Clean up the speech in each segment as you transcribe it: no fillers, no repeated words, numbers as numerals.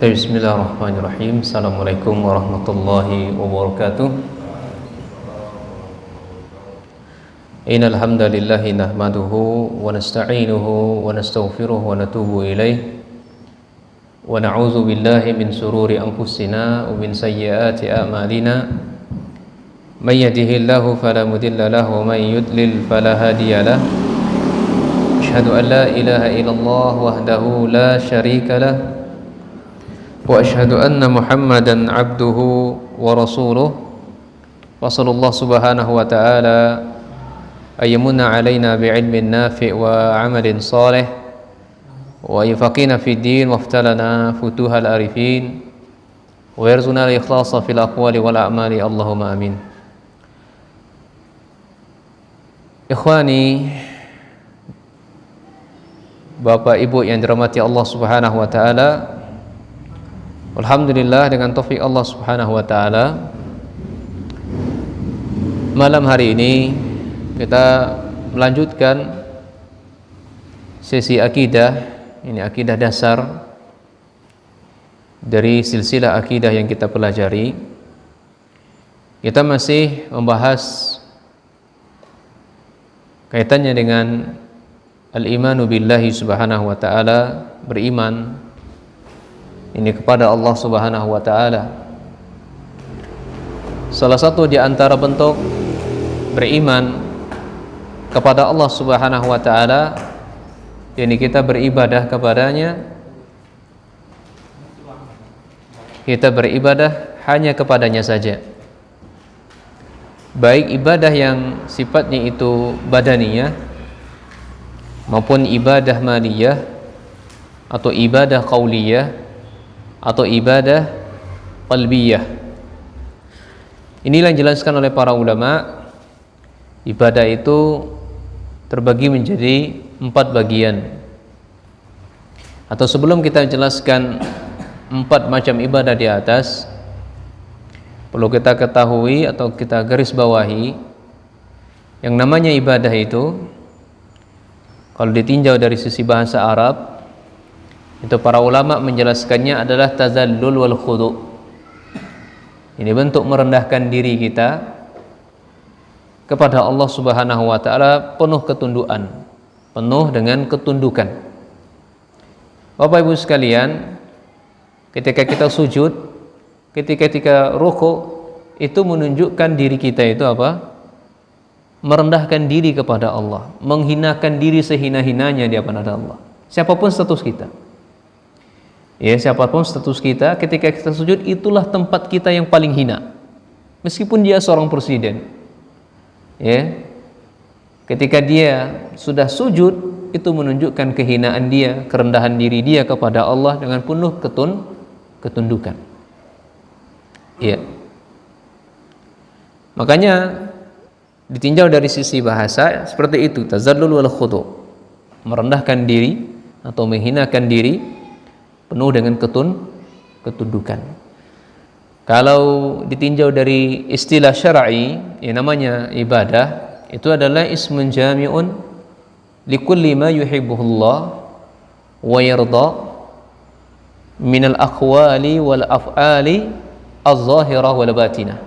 Bismillahirrahmanirrahim. Assalamualaikum warahmatullahi wabarakatuh. Innal hamdalillah nahmaduhu wa nasta'inuhu wa nastaghfiruhu wa natubu ilaih wa na'udzu billahi min shururi anfusina wa min sayyiati a'malina. May yahdihillahu fala mudilla lahu wa may yudlil fala hadiya lahu. Asyhadu an la ilaha illallah wahdahu la syarika lahu wa asyhadu anna Muhammadan abduhu wa rasuluh. Wa sallallahu subhanahu wa ta'ala ayyamunna alaina bi'ilmin nafi' wa amalin salih wa yafaqina fid din wa aftalana futuhal arifin wa yarzuna al-ikhlasa fil aqwali wal a'mali. Allahumma amin. Ikhwani, Bapak Ibu yang dirahmati Allah Subhanahu wa taala, alhamdulillah dengan taufik Allah Subhanahu wa taala, malam hari ini kita melanjutkan sesi akidah. Ini akidah dasar dari silsilah akidah yang kita pelajari. Kita masih membahas kaitannya dengan al-imanu billahi subhanahu wa ta'ala, beriman ini kepada Allah Subhanahu wa taala. Salah satu di antara bentuk beriman kepada Allah Subhanahu wa taala, yakni kita beribadah kepadanya, kita beribadah hanya kepadanya saja. Baik ibadah yang sifatnya itu badaniyah maupun ibadah maliyah atau ibadah qauliyah atau ibadah qalbiyah. Inilah yang dijelaskan oleh para ulama. Ibadah itu terbagi menjadi 4 bagian. Atau sebelum kita jelaskan 4 macam ibadah di atas, perlu kita ketahui atau kita garis bawahi, yang namanya ibadah itu kalau ditinjau dari sisi bahasa Arab, itu para ulama menjelaskannya adalah tazallul wal khudu'. Ini bentuk merendahkan diri kita kepada Allah Subhanahu wa taala, penuh ketundukan, penuh dengan ketundukan. Bapak Ibu sekalian, ketika kita sujud, ketika ruku', itu menunjukkan diri kita itu apa? Merendahkan diri kepada Allah, menghinakan diri sehina-hinanya di hadapan Allah. Siapapun status kita. Ya, siapapun status kita, ketika kita sujud, itulah tempat kita yang paling hina. Meskipun dia seorang presiden. Ya. Ketika dia sudah sujud, itu menunjukkan kehinaan dia, kerendahan diri dia kepada Allah dengan penuh ketundukan. Ya. Makanya ditinjau dari sisi bahasa seperti itu, tazallul wal khudu', merendahkan diri atau menghinakan diri penuh dengan ketundukan. Kalau ditinjau dari istilah syar'i, yang namanya ibadah itu adalah ismun jami'un likulli ma yuhibbuhullah wa yarda minal aqwali wal af'ali az-zahirah wal batinah.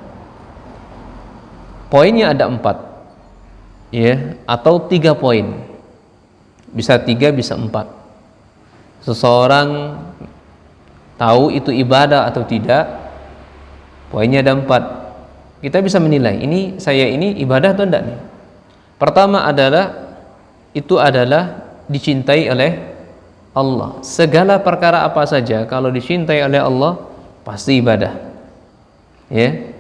Poinnya ada 4, ya, atau 3 poin. Bisa 3, bisa 4. Seseorang tahu itu ibadah atau tidak, poinnya ada 4. Kita bisa menilai, saya ini ibadah atau tidak nih. Pertama adalah, itu adalah dicintai oleh Allah. Segala perkara apa saja kalau dicintai oleh Allah pasti ibadah. Ya.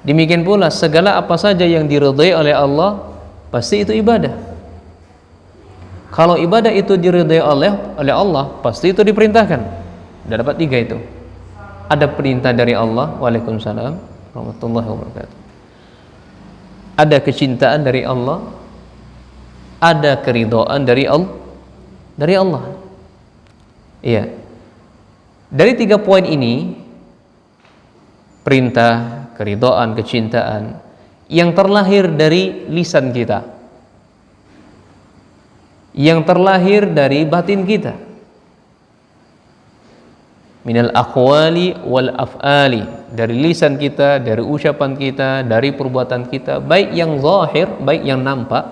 Demikian pula segala apa saja yang diridhai oleh Allah pasti itu ibadah. Kalau ibadah itu diridhai oleh Allah, pasti itu diperintahkan. Sudah dapat 3 itu. Ada perintah dari Allah, waalaikumsalam warahmatullahi wabarakatuh. Ada kecintaan dari Allah, ada keridhaan dari Allah. Iya. Dari 3 poin ini, perintah, keridhaan, kecintaan, yang terlahir dari lisan kita, yang terlahir dari batin kita. minal aqwali wal af'ali, dari lisan kita, dari ucapan kita, dari perbuatan kita, baik yang zahir, baik yang nampak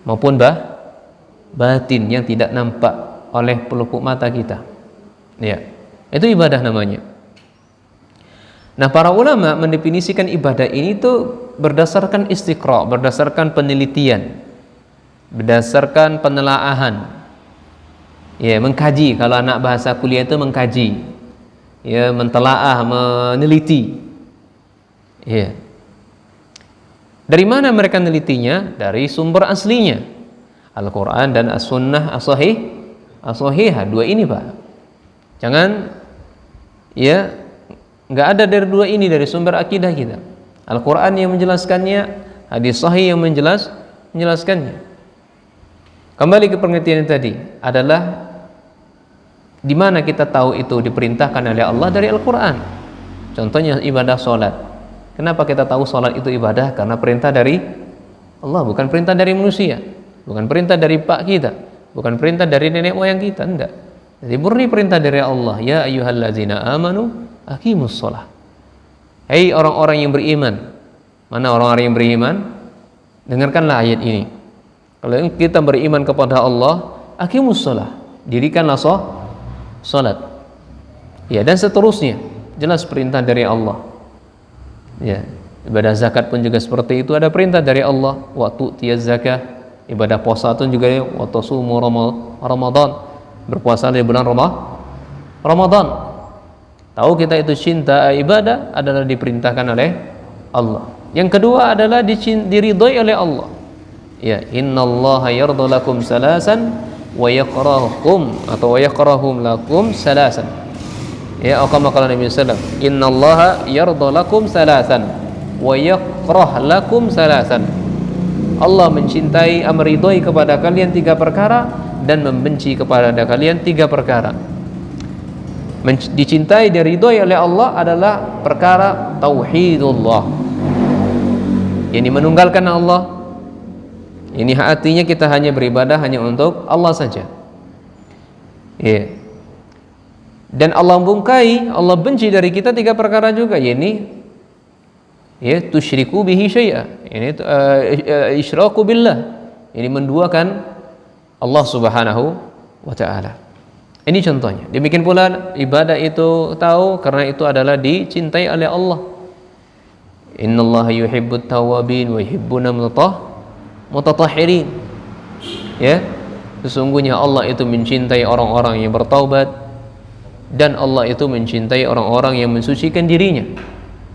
maupun batin yang tidak nampak oleh pelupuk mata kita. Ya, itu ibadah namanya. Nah, para ulama mendefinisikan ibadah ini tuh berdasarkan istiqra, berdasarkan penelitian, berdasarkan penelaahan. Ya, mengkaji. Kalau anak bahasa kuliah itu mengkaji, ya, mentelaah, meneliti. Ya. Dari mana mereka menelitinya? Dari sumber aslinya, Al-Quran dan As-Sunnah As-Sahihah. Dua ini, Pak. Jangan, ya, nggak ada dari dua ini, dari sumber akidah kita. Al-Quran yang menjelaskannya, hadis sahih yang menjelaskannya. Kembali ke pengertian tadi adalah di mana kita tahu itu diperintahkan oleh Allah? Dari Al-Quran. Contohnya ibadah sholat. Kenapa kita tahu sholat itu ibadah? Karena perintah dari Allah, bukan perintah dari manusia, bukan perintah dari pak kita, bukan perintah dari nenek moyang kita, enggak. Jadi murni perintah dari Allah. Ya ayyuhallazina amanu aqimus sholah. Hei orang-orang yang beriman. Mana orang-orang yang beriman? Dengarkanlah ayat ini. Kalau kita beriman kepada Allah, aqimus sholah, dirikanlah salat. Ya, dan seterusnya. Jelas perintah dari Allah. Ya, ibadah zakat pun juga seperti itu, ada perintah dari Allah. Wa tu'tiyaz zakah. Ibadah puasa itu juga wa tasumu Ramadan. Berpuasa di bulan Ramadan. Tahu kita itu cinta ibadah adalah diperintahkan oleh Allah. Yang kedua adalah diridhai oleh Allah. Ya, innallaha yarda lakum salasan wa yakrahum atau wa yakrahum lakum salasan. Ya, kama qala Nabi sallallahu alaihi wasallam, innallaha yarda lakum salasan wa yakrah lakum salasan. Allah mencintai, meridhai kepada kalian 3 perkara dan membenci kepada kalian 3 perkara. Dicintai dan ridhai oleh Allah adalah perkara tauhidullah, ini menunggalkan Allah. Ini artinya kita hanya beribadah hanya untuk Allah saja. Ya. Dan Allah bungkai, Allah benci dari kita 3 perkara juga, yakni ya tusyriku bihi syai'a, ini isyraku billah, ini menduakan Allah Subhanahu wa taala. Ini contohnya. Demikian pula ibadah itu tahu karena itu adalah dicintai oleh Allah. Innallaha yuhibbut tawwabin wa yuhibbuna mutatahhirin. Ya, sesungguhnya Allah itu mencintai orang-orang yang bertaubat dan Allah itu mencintai orang-orang yang mensucikan dirinya,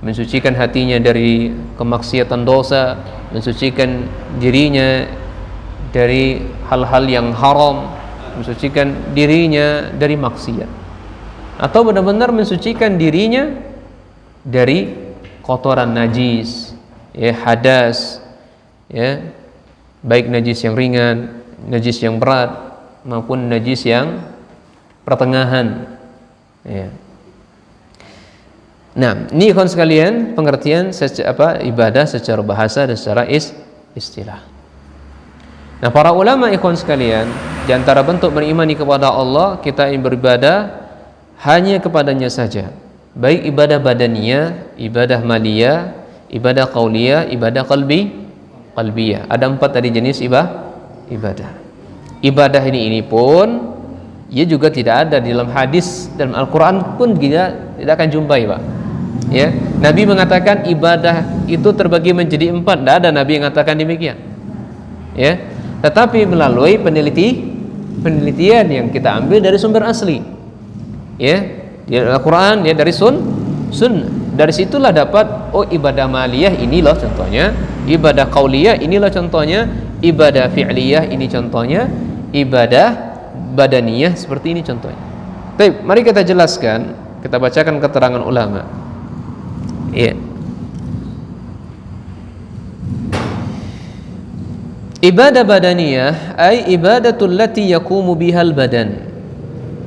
mensucikan hatinya dari kemaksiatan dosa, mensucikan dirinya dari hal-hal yang haram, mensucikan dirinya dari maksiat, atau benar-benar mensucikan dirinya dari kotoran najis, ya, hadas, ya, baik najis yang ringan, najis yang berat, maupun najis yang pertengahan. Ya. Nah, ini ikhwan sekalian pengertian ibadah secara bahasa dan secara istilah. Nah, para ulama ikhwan sekalian, di antara bentuk berimani kepada Allah, kita beribadah hanya kepadanya saja. Baik ibadah badaniyah, ibadah maliyah, ibadah qauliyah, ibadah qalbiyah. Ada 4 tadi jenis ibadah. Ibadah ini pun ia juga tidak ada di dalam hadis, dalam Al-Quran pun kita tidak akan jumpai, Pak. Ya, Nabi mengatakan ibadah itu terbagi menjadi 4. Tidak ada Nabi yang mengatakan demikian. Ya, tetapi melalui penelitian yang kita ambil dari sumber asli. Ya, di Al-Quran, ya, dari sunnah. Dari situlah dapat, oh, ibadah maliyah inilah contohnya, ibadah qauliyah inilah contohnya, ibadah fi'liyah ini contohnya, ibadah badaniyah seperti ini contohnya. Baik, mari kita jelaskan, kita bacakan keterangan ulama. Ya. Ibadah badaniyah ay ibadatul lati yaqumu bihal badan.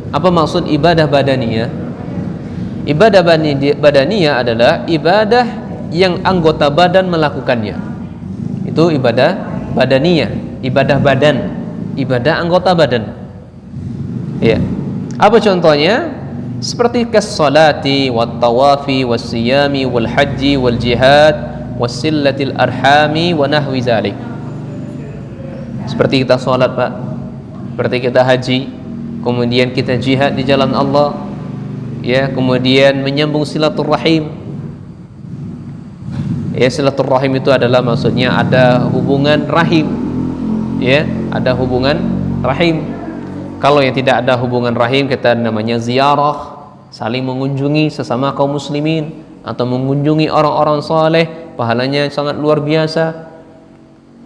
Apa maksud ibadah badaniyah? Ibadah badaniyah adalah ibadah yang anggota badan melakukannya. Itu ibadah badaniyah, ibadah badan, ibadah anggota badan. Ya. Apa contohnya? seperti kas-salati wat tawafi was siyami wal haji wal jihad was sillatil arhami wa nahwi zalik. Seperti kita salat, Pak, seperti kita haji, kemudian kita jihad di jalan Allah, ya, kemudian menyambung silaturahim. Ya, silaturahim itu adalah maksudnya ada hubungan rahim, ya, ada hubungan rahim. Kalau yang tidak ada hubungan rahim, kita namanya ziarah, saling mengunjungi sesama kaum muslimin atau mengunjungi orang-orang saleh, pahalanya sangat luar biasa.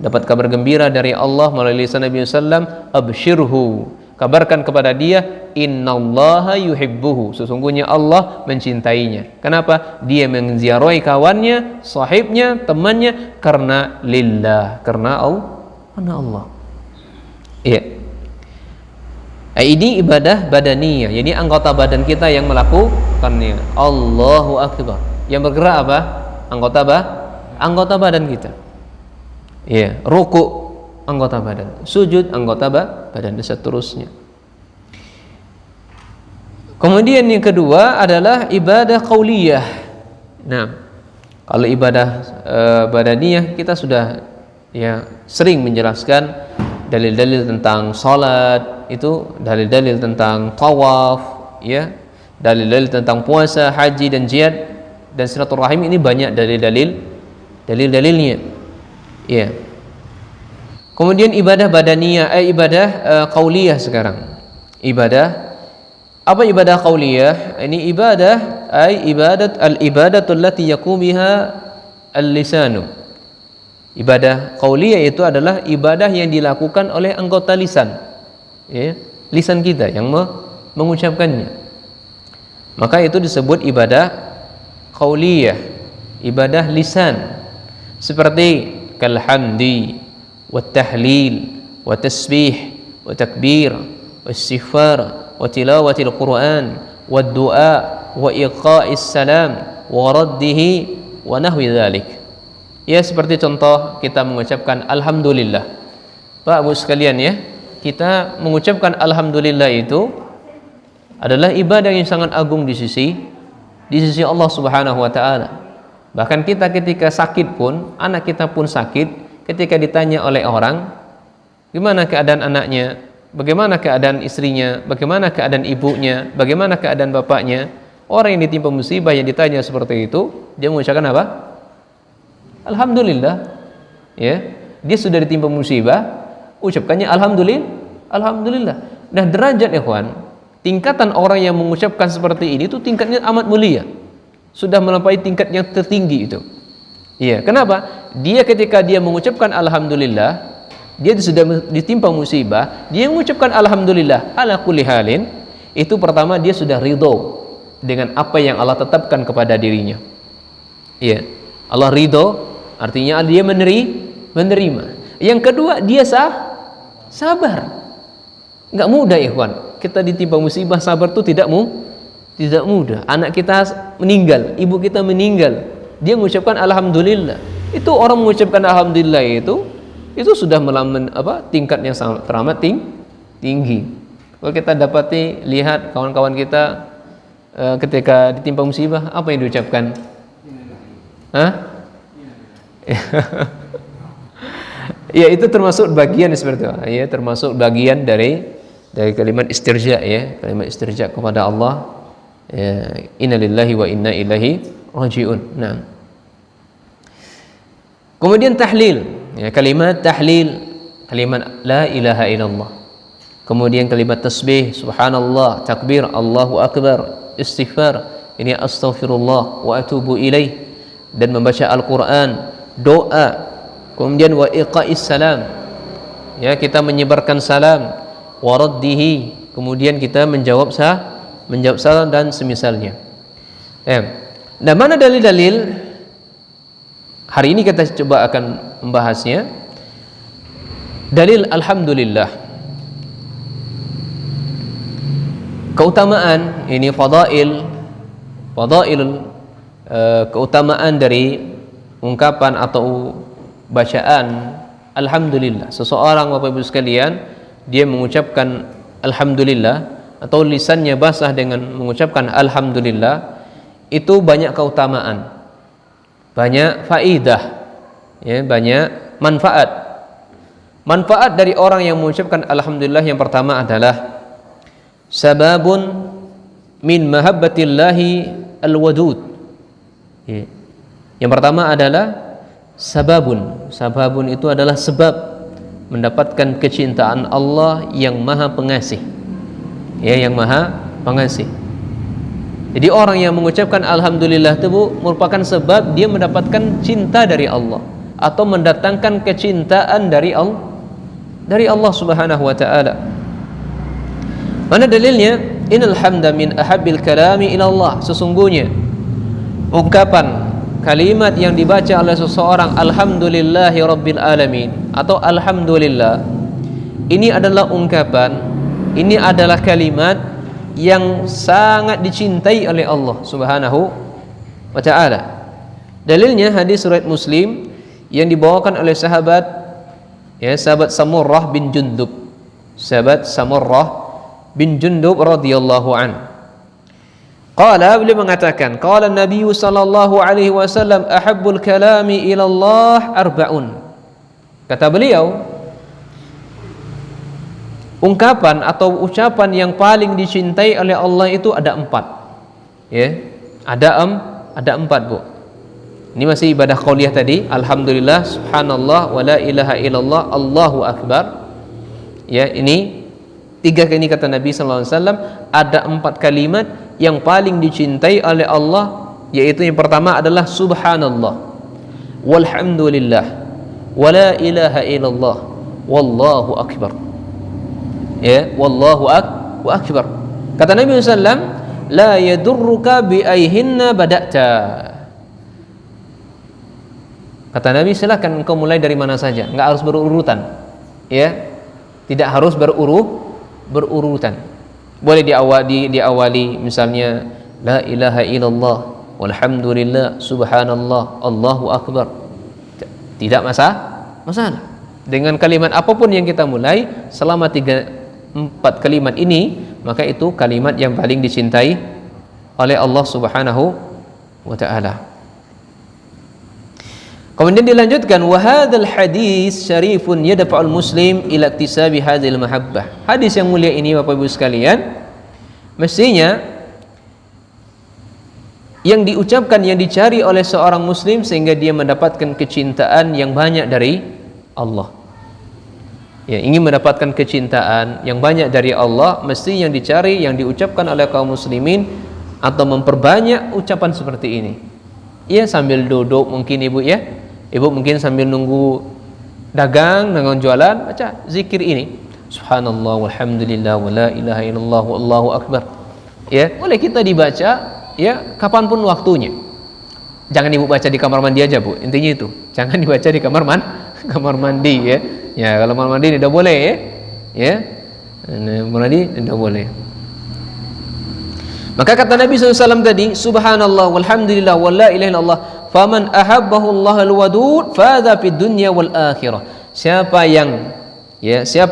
Dapat kabar gembira dari Allah melalui lisan Nabi sallam, absyirhu, kabarkan kepada dia, innallaha yuhibbuhu, sesungguhnya Allah mencintainya. Kenapa? Dia menziarahi kawannya, sahibnya, temannya karena lillah, karena Allah. Iya. Ini ibadah badaniyah, jadi anggota badan kita yang melakukannya. Allahu akbar. Yang bergerak apa? Anggota badan kita. Ya, ruku anggota badan, sujud anggota badan, dan seterusnya. Kemudian yang kedua adalah ibadah qauliyah. Nah, kalau ibadah badaniyah kita sudah ya sering menjelaskan dalil-dalil tentang salat, itu dalil-dalil tentang tawaf, ya, dalil-dalil tentang puasa, haji dan jihad dan silaturahim. Ini banyak dalilnya. Ya. Kemudian ibadah badaniyah, ibadah qauliyah sekarang. Apa ibadah qauliyah? Ini ibadah al-ibadatul lati yaqumu biha al-lisanu. Ibadah qauliyah itu adalah ibadah yang dilakukan oleh anggota lisan. Ya, lisan kita yang mengucapkannya. Maka itu disebut ibadah qauliyah, ibadah lisan. Seperti kalhamdi wa tahlil wa tasbih wa takbir wa istighfar wa tilawatil Quran wa du'a wa iqa'is salam wa raddihi wa nahwi dzalik. Ya, seperti contoh kita mengucapkan alhamdulillah. Pak, Bu sekalian, ya, kita mengucapkan alhamdulillah itu adalah ibadah yang sangat agung di sisi Allah Subhanahu wa taala. Bahkan kita ketika sakit pun, anak kita pun sakit, ketika ditanya oleh orang, gimana keadaan anaknya, bagaimana keadaan istrinya, bagaimana keadaan ibunya, bagaimana keadaan bapaknya, orang yang ditimpa musibah yang ditanya seperti itu, dia mengucapkan apa? Alhamdulillah. Ya, dia sudah ditimpa musibah, ucapkannya alhamdulillah. Nah, derajat ikhwan, tingkatan orang yang mengucapkan seperti ini itu tingkatnya amat mulia, sudah melampaui tingkat yang tertinggi itu. Iya, kenapa? Dia ketika dia mengucapkan alhamdulillah, dia sudah ditimpa musibah, dia mengucapkan alhamdulillah ala kulli halin, itu pertama dia sudah ridho dengan apa yang Allah tetapkan kepada dirinya. Iya, Allah ridho, artinya dia menerima. Yang kedua, dia sabar. Enggak mudah, ikhwan. Kita ditimpa musibah, sabar itu tidak mudah. Anak kita meninggal, ibu kita meninggal, dia mengucapkan alhamdulillah. Itu orang mengucapkan alhamdulillah itu sudah melampaui tingkat yang sangat teramat tinggi. Kalau kita dapati lihat kawan-kawan kita ketika ditimpa musibah, apa yang diucapkan? Ya, itu termasuk bagian seperti itu. Ya, termasuk bagian dari kalimat istirja, ya, kalimat istirja kepada Allah. Ya, inna lillahi wa inna ilaihi rajiun. Nah. Kemudian tahlil, ya, kalimat tahlil, kalimat la ilaha illallah. Kemudian kalimat tasbih, subhanallah, takbir, Allahu akbar, istighfar, ini astaghfirullah wa atubu ilaih, dan membaca Al-Qur'an, doa. Kemudian wa iqa'is salam, ya, kita menyebarkan salam, wa raddihi, kemudian kita menjawab salam dan semisalnya. Nah, mana dalil-dalil? Hari ini kita coba akan membahasnya. Dalil alhamdulillah. Keutamaan ini fadail, keutamaan dari ungkapan atau bacaan alhamdulillah. Seseorang, Bapak Ibu sekalian, dia mengucapkan alhamdulillah, atau lisannya basah dengan mengucapkan alhamdulillah, itu banyak keutamaan, banyak faidah, ya, banyak manfaat. Manfaat dari orang yang mengucapkan alhamdulillah yang pertama adalah sababun min mahabbatillahi alwadud. Ya. Yang pertama adalah sababun. Sababun itu adalah sebab mendapatkan kecintaan Allah yang Maha Pengasih. Ya, yang Maha Pengasih. Jadi orang yang mengucapkan alhamdulillah itu merupakan sebab dia mendapatkan cinta dari Allah atau mendatangkan kecintaan dari Allah Subhanahu wa taala. Mana dalilnya? Innal hamda min ahabbil kalami ila Allah. Sesungguhnya ungkapan kalimat yang dibaca oleh seseorang alhamdulillahi rabbil alamin atau alhamdulillah, ini adalah ungkapan, ini adalah kalimat yang sangat dicintai oleh Allah Subhanahu wa taala. Dalilnya hadis riwayat Muslim yang dibawakan oleh sahabat Samurrah bin Jundub. Sahabat Samurrah bin Jundub radhiyallahu an. Qala, beliau mengatakan, qala Nabi sallallahu alaihi wasallam ahabbul kalami ila Allah arba'un. Kata beliau, ungkapan atau ucapan yang paling dicintai oleh Allah itu ada 4. Ya, ada 4, Bu. Ini masih ibadah qauliyah tadi, alhamdulillah, subhanallah, wa la ilaha illallah, Allahu akbar. Ya, ini 3 kali kata Nabi sallallahu alaihi wasallam, ada 4 kalimat yang paling dicintai oleh Allah, yaitu yang pertama adalah subhanallah, walhamdulillah, wala ilaha illallah, wallahu akbar. Ya, wallahu akbar. Kata Nabi SAW, la yadurruka bi ayhinna bada'ta. Kata Nabi, silakan engkau mulai dari mana saja, enggak harus berurutan. Ya, tidak harus berurutan. Boleh diawali misalnya la ilaha illallah, walhamdulillah, subhanallah, Allahu akbar. Tidak masalah. Dengan kalimat apapun yang kita mulai, selama 4 kalimat ini, maka itu kalimat yang paling dicintai oleh Allah Subhanahu wa taala. Kemudian dilanjutkan, wa hadzal hadis syarifun yadfa'ul muslim ila iktisabi hadzal mahabbah. Hadis yang mulia ini Bapak Ibu sekalian, mestinya yang diucapkan, yang dicari oleh seorang muslim sehingga dia mendapatkan kecintaan yang banyak dari Allah. Ya, ingin mendapatkan kecintaan yang banyak dari Allah, mesti yang dicari, yang diucapkan oleh kaum muslimin atau memperbanyak ucapan seperti ini. Ya, sambil duduk mungkin Ibu mungkin sambil nunggu dagang, dengan jualan, baca zikir ini. Subhanallah, walhamdulillah, wala ilaha illallah, wallahu akbar. Ya, boleh kita dibaca ya kapanpun waktunya. Jangan Ibu baca di kamar mandi aja, Bu. Intinya itu. Jangan dibaca di kamar mandi ya. Ya, kalau kamar mandi tidak boleh ya. Ya. Kamar mandi tidak boleh. Maka kata Nabi SAW tadi, subhanallah, walhamdulillah, wala ilaha illallah, faman ahabbahu Allahul wadud fadha fid dunya wal akhirah. Siapa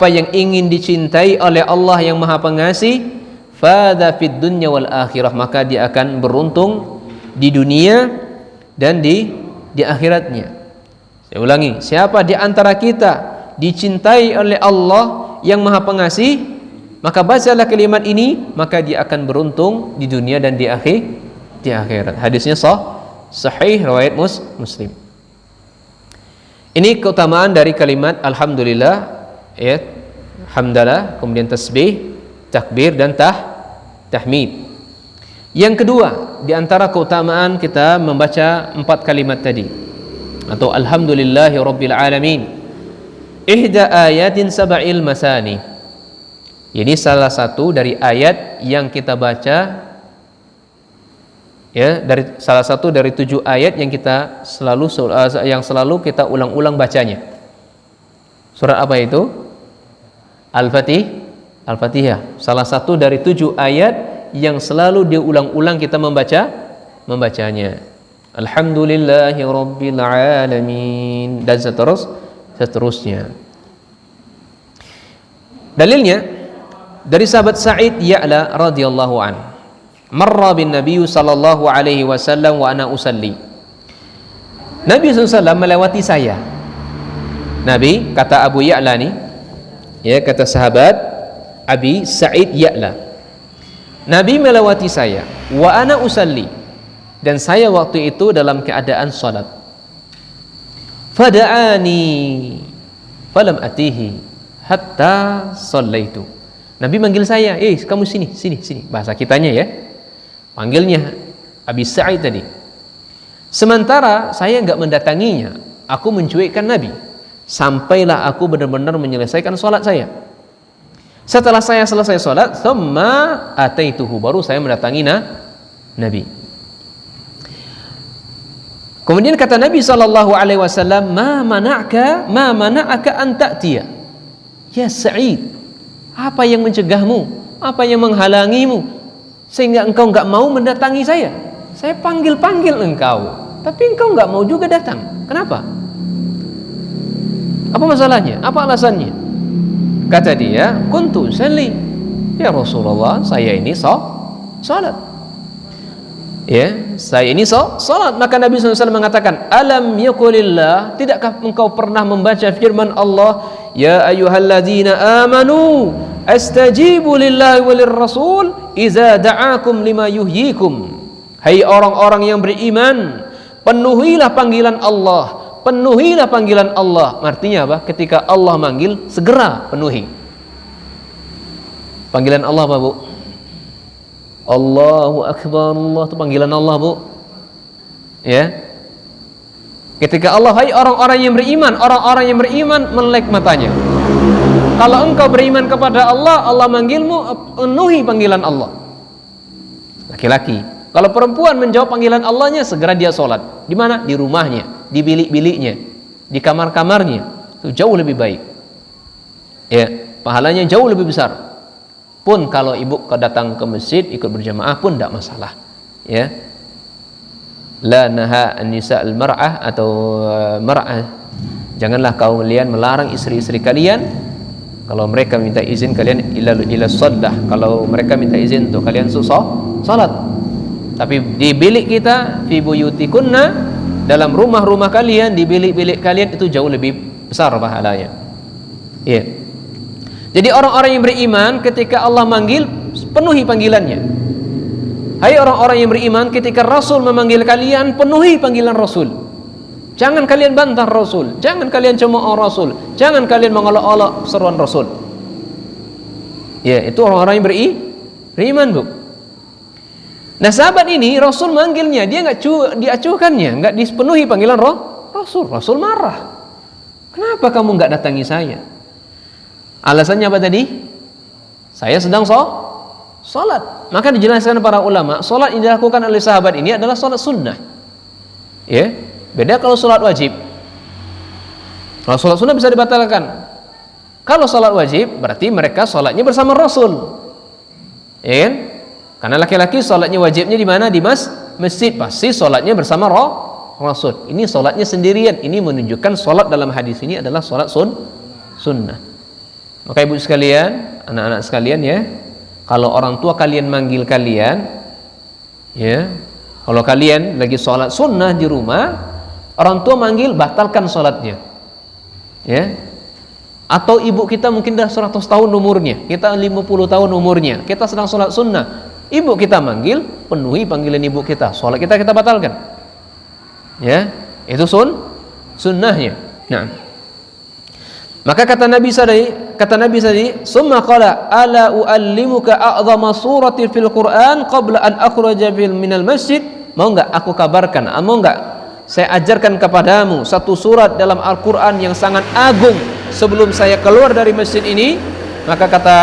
yang ingin dicintai oleh Allah yang Maha Pengasih, fadha fid dunya wal akhirah, maka dia akan beruntung di dunia dan di akhiratnya. Saya ulangi, siapa di antara kita dicintai oleh Allah yang Maha Pengasih, maka bacalah kalimat ini, maka dia akan beruntung di dunia dan di akhirat. Hadisnya sahih riwayat Muslim. Ini keutamaan dari kalimat alhamdulillah, ya, hamdalah, kemudian tasbih, takbir dan tahmid. Yang kedua, di antara keutamaan kita membaca 4 kalimat tadi atau alhamdulillahi rabbil alamin, ihda ayatin sab'il masani. Ini salah satu dari ayat yang kita baca, ya, dari salah satu dari 7 ayat yang kita selalu kita ulang-ulang bacanya. Surat apa itu? Al-Fatihah. Salah satu dari 7 ayat yang selalu diulang-ulang kita membacanya. Alhamdulillahi rabbil alamin, dan seterusnya. Dalilnya dari sahabat Sa'id Ya'la radhiyallahu an. Marra bin Nabi sallallahu alaihi wasallam wa ana usalli. Nabi SAW melewati saya. Nabi, kata Abu Ya'la nih, ya, kata sahabat Abi Sa'id Ya'la, Nabi melewati saya wa ana usalli, dan saya waktu itu dalam keadaan salat. Fada'ani falam atihi hatta sallaitu. Nabi manggil saya, kamu sini, bahasa kitanya ya, panggilnya Abi Sa'id tadi. Sementara saya enggak mendatanginya, aku mencuekkan Nabi sampailah aku benar-benar menyelesaikan salat saya. Setelah saya selesai salat, thumma ataituhu, baru saya mendatangi Nabi. Kemudian kata Nabi sallallahu alaihi wasallam, ma mana'aka an ta'tiya ya Sa'id, apa yang mencegahmu, apa yang menghalangimu sehingga engkau enggak mau mendatangi saya? Saya panggil-panggil engkau, tapi engkau enggak mau juga datang. Kenapa? Apa masalahnya? Apa alasannya? Kata dia, kuntu usalli ya Rasulullah, saya ini salat. Ya, saya ini salat. Maka Nabi SAW mengatakan, alam yaqulillah, tidakkah engkau pernah membaca firman Allah, ya ayyuhalladzina amanu astajibu lillahi walir rasul idza da'akum lima yuhyikum. Hai orang-orang yang beriman, penuhilah panggilan Allah, penuhilah panggilan Allah. Artinya apa? Ketika Allah manggil, segera penuhi panggilan Allah, apa, Bu? Allahu Akbar, Allah itu panggilan Allah, Bu. Ya. Ketika Allah, hai orang-orang yang beriman, orang-orang yang beriman, melek matanya. Kalau engkau beriman kepada Allah, Allah manggilmu, penuhi panggilan Allah. Laki-laki. Kalau perempuan menjawab panggilan Allahnya, segera dia sholat. Di mana? Di rumahnya, di bilik-biliknya, di kamar-kamarnya. Itu jauh lebih baik. Ya, pahalanya jauh lebih besar. Pun kalau ibu datang ke masjid ikut berjamaah pun tidak masalah. Ya. La naha an-nisa al-mar'ah atau mar'ah. Janganlah kalian melarang istri-istri kalian kalau mereka minta izin kalian ila saddah. Kalau mereka minta izin untuk kalian salat. Tapi di bilik kita, fi buyutikunna, dalam rumah-rumah kalian, di bilik-bilik kalian, itu jauh lebih besar pahalanya. Iya. Jadi orang-orang yang beriman ketika Allah manggil, penuhi panggilannya. Hai orang-orang yang beriman, ketika Rasul memanggil kalian, penuhi panggilan Rasul. Jangan kalian bantah Rasul, jangan kalian cemooh Rasul, jangan kalian mengolok-olok seruan Rasul. Ya, itu orang-orang yang beriman, Bu. Nah, sahabat ini Rasul manggilnya, dia enggak diacuhkannya, enggak dipenuhi panggilan Rasul. Rasul marah. Kenapa kamu enggak datangi saya? Alasannya apa tadi? Saya sedang salat. Maka dijelaskan para ulama, salat yang dilakukan oleh sahabat ini adalah salat sunnah. Ya, beda kalau salat wajib. Kalau salat sunnah bisa dibatalkan. Kalau salat wajib berarti mereka salatnya bersama Rasul. Ya kan? Karena laki-laki salatnya wajibnya di mana? Di masjid. Pasti salatnya bersama Rasul. Ini salatnya sendirian. Ini menunjukkan salat dalam hadis ini adalah salat sunnah. Maka ibu sekalian, anak-anak sekalian ya, kalau orang tua kalian manggil kalian, ya, kalau kalian lagi sholat sunnah di rumah, orang tua manggil, batalkan sholatnya, ya. Atau ibu kita mungkin dah 100 tahun umurnya, kita 50 tahun umurnya, kita sedang sholat sunnah, ibu kita manggil, penuhi panggilan ibu kita, sholat kita batalkan, ya, itu sunnahnya. Nah, maka kata Nabi tadi, summa qala ala uallimuka a'zama surati fil Qur'an qabla an akhraja minal masjid. Mau enggak aku kabarkan, mau enggak saya ajarkan kepadamu satu surat dalam Al-Qur'an yang sangat agung sebelum saya keluar dari masjid ini? Maka kata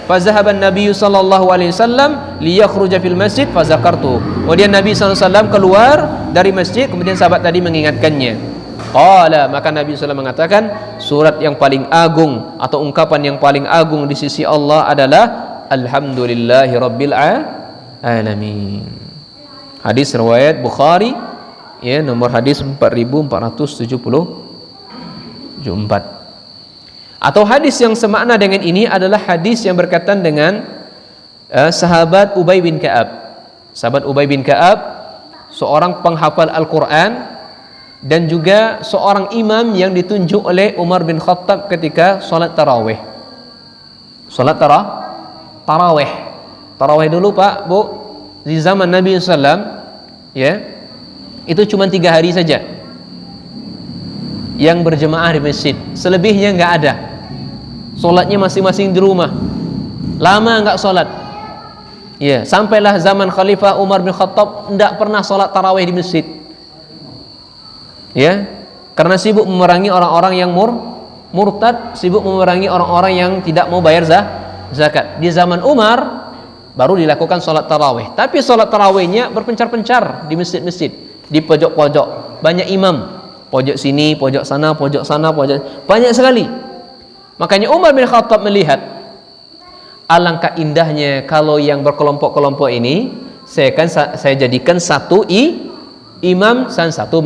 fazahaban Nabi sallallahu alaihi wasallam liyakhruja fil masjid fazakartu. Kemudian Nabi sallallahu alaihi wasallam keluar dari masjid, kemudian sahabat tadi mengingatkannya. Qala, maka Nabi SAW mengatakan surat yang paling agung atau ungkapan yang paling agung di sisi Allah adalah alhamdulillahi rabbil alamin. Hadis riwayat Bukhari, ya, nomor hadis 4474. Atau hadis yang semakna dengan ini adalah hadis yang berkaitan dengan sahabat Ubay bin Ka'ab. Sahabat Ubay bin Ka'ab, seorang penghafal Al-Quran dan juga seorang imam yang ditunjuk oleh Umar bin Khattab ketika sholat tarawih. Sholat tarawih. Tarawih dulu Pak, Bu, di zaman Nabi SAW, ya, itu cuma 3 hari saja yang berjemaah di masjid. Selebihnya nggak ada. Sholatnya masing-masing di rumah. Lama nggak sholat. Ya, sampailah zaman Khalifah Umar bin Khattab nggak pernah sholat tarawih di masjid. Ya, karena sibuk memerangi orang-orang yang murtad, sibuk memerangi orang-orang yang tidak mau bayar zakat. Di zaman Umar baru dilakukan sholat tarawih. Tapi sholat tarawihnya berpencar-pencar di masjid-masjid, di pojok-pojok, banyak imam, pojok sini, pojok sana, pojok sana, pojok, banyak sekali. Makanya Umar bin Khattab melihat, alangkah indahnya kalau yang berkelompok-kelompok ini saya jadikan satu imam dan satu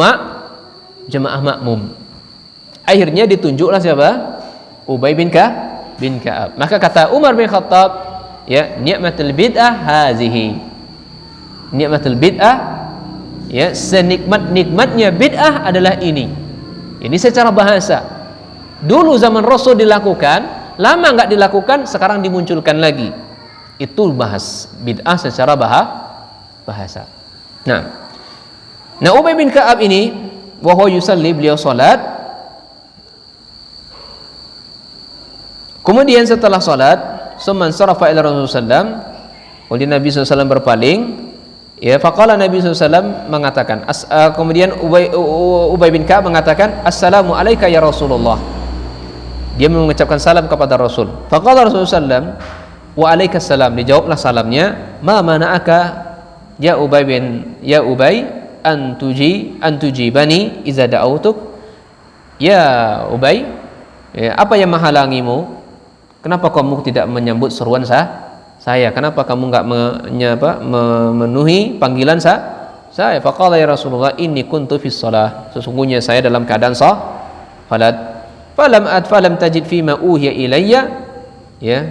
jemaah makmum. Akhirnya ditunjuklah siapa? Ubay bin Ka'ab. Maka kata Umar bin Khattab, ya, ni'matul bid'ah hazihi. Ni'matul bid'ah, ya, senikmat-nikmatnya bid'ah adalah ini. Ini secara bahasa. Dulu zaman Rasul dilakukan, lama nggak dilakukan, sekarang dimunculkan lagi. Itu bahas bid'ah secara bahasa. Nah Ubay bin Ka'ab ini, wa huwa yusalli, beliau salat. Kemudian setelah salat, summan sarafa ila Rasulullah sallam, kemudian Nabi SAW berpaling. Ya, faqala Nabi SAW mengatakan, kemudian Ubay bin Ka'ab mengatakan, assalamu alayka ya Rasulullah. Dia mengucapkan salam kepada Rasul. Faqala Rasulullah SAW, wa alaikassalam. Dijawablah salamnya, ma mana'aka ya Ubay antujibani iza da'autuk. Ya Ubay, ya, apa yang menghalangimu? Kenapa kamu tidak menyambut seruan saya? Kenapa kamu enggak memenuhi panggilan saya? Faqala ya Rasulullah, inni kuntu fis shalah. Sesungguhnya saya dalam keadaan salat. Falam tajid fima uhiya ilayya, ya,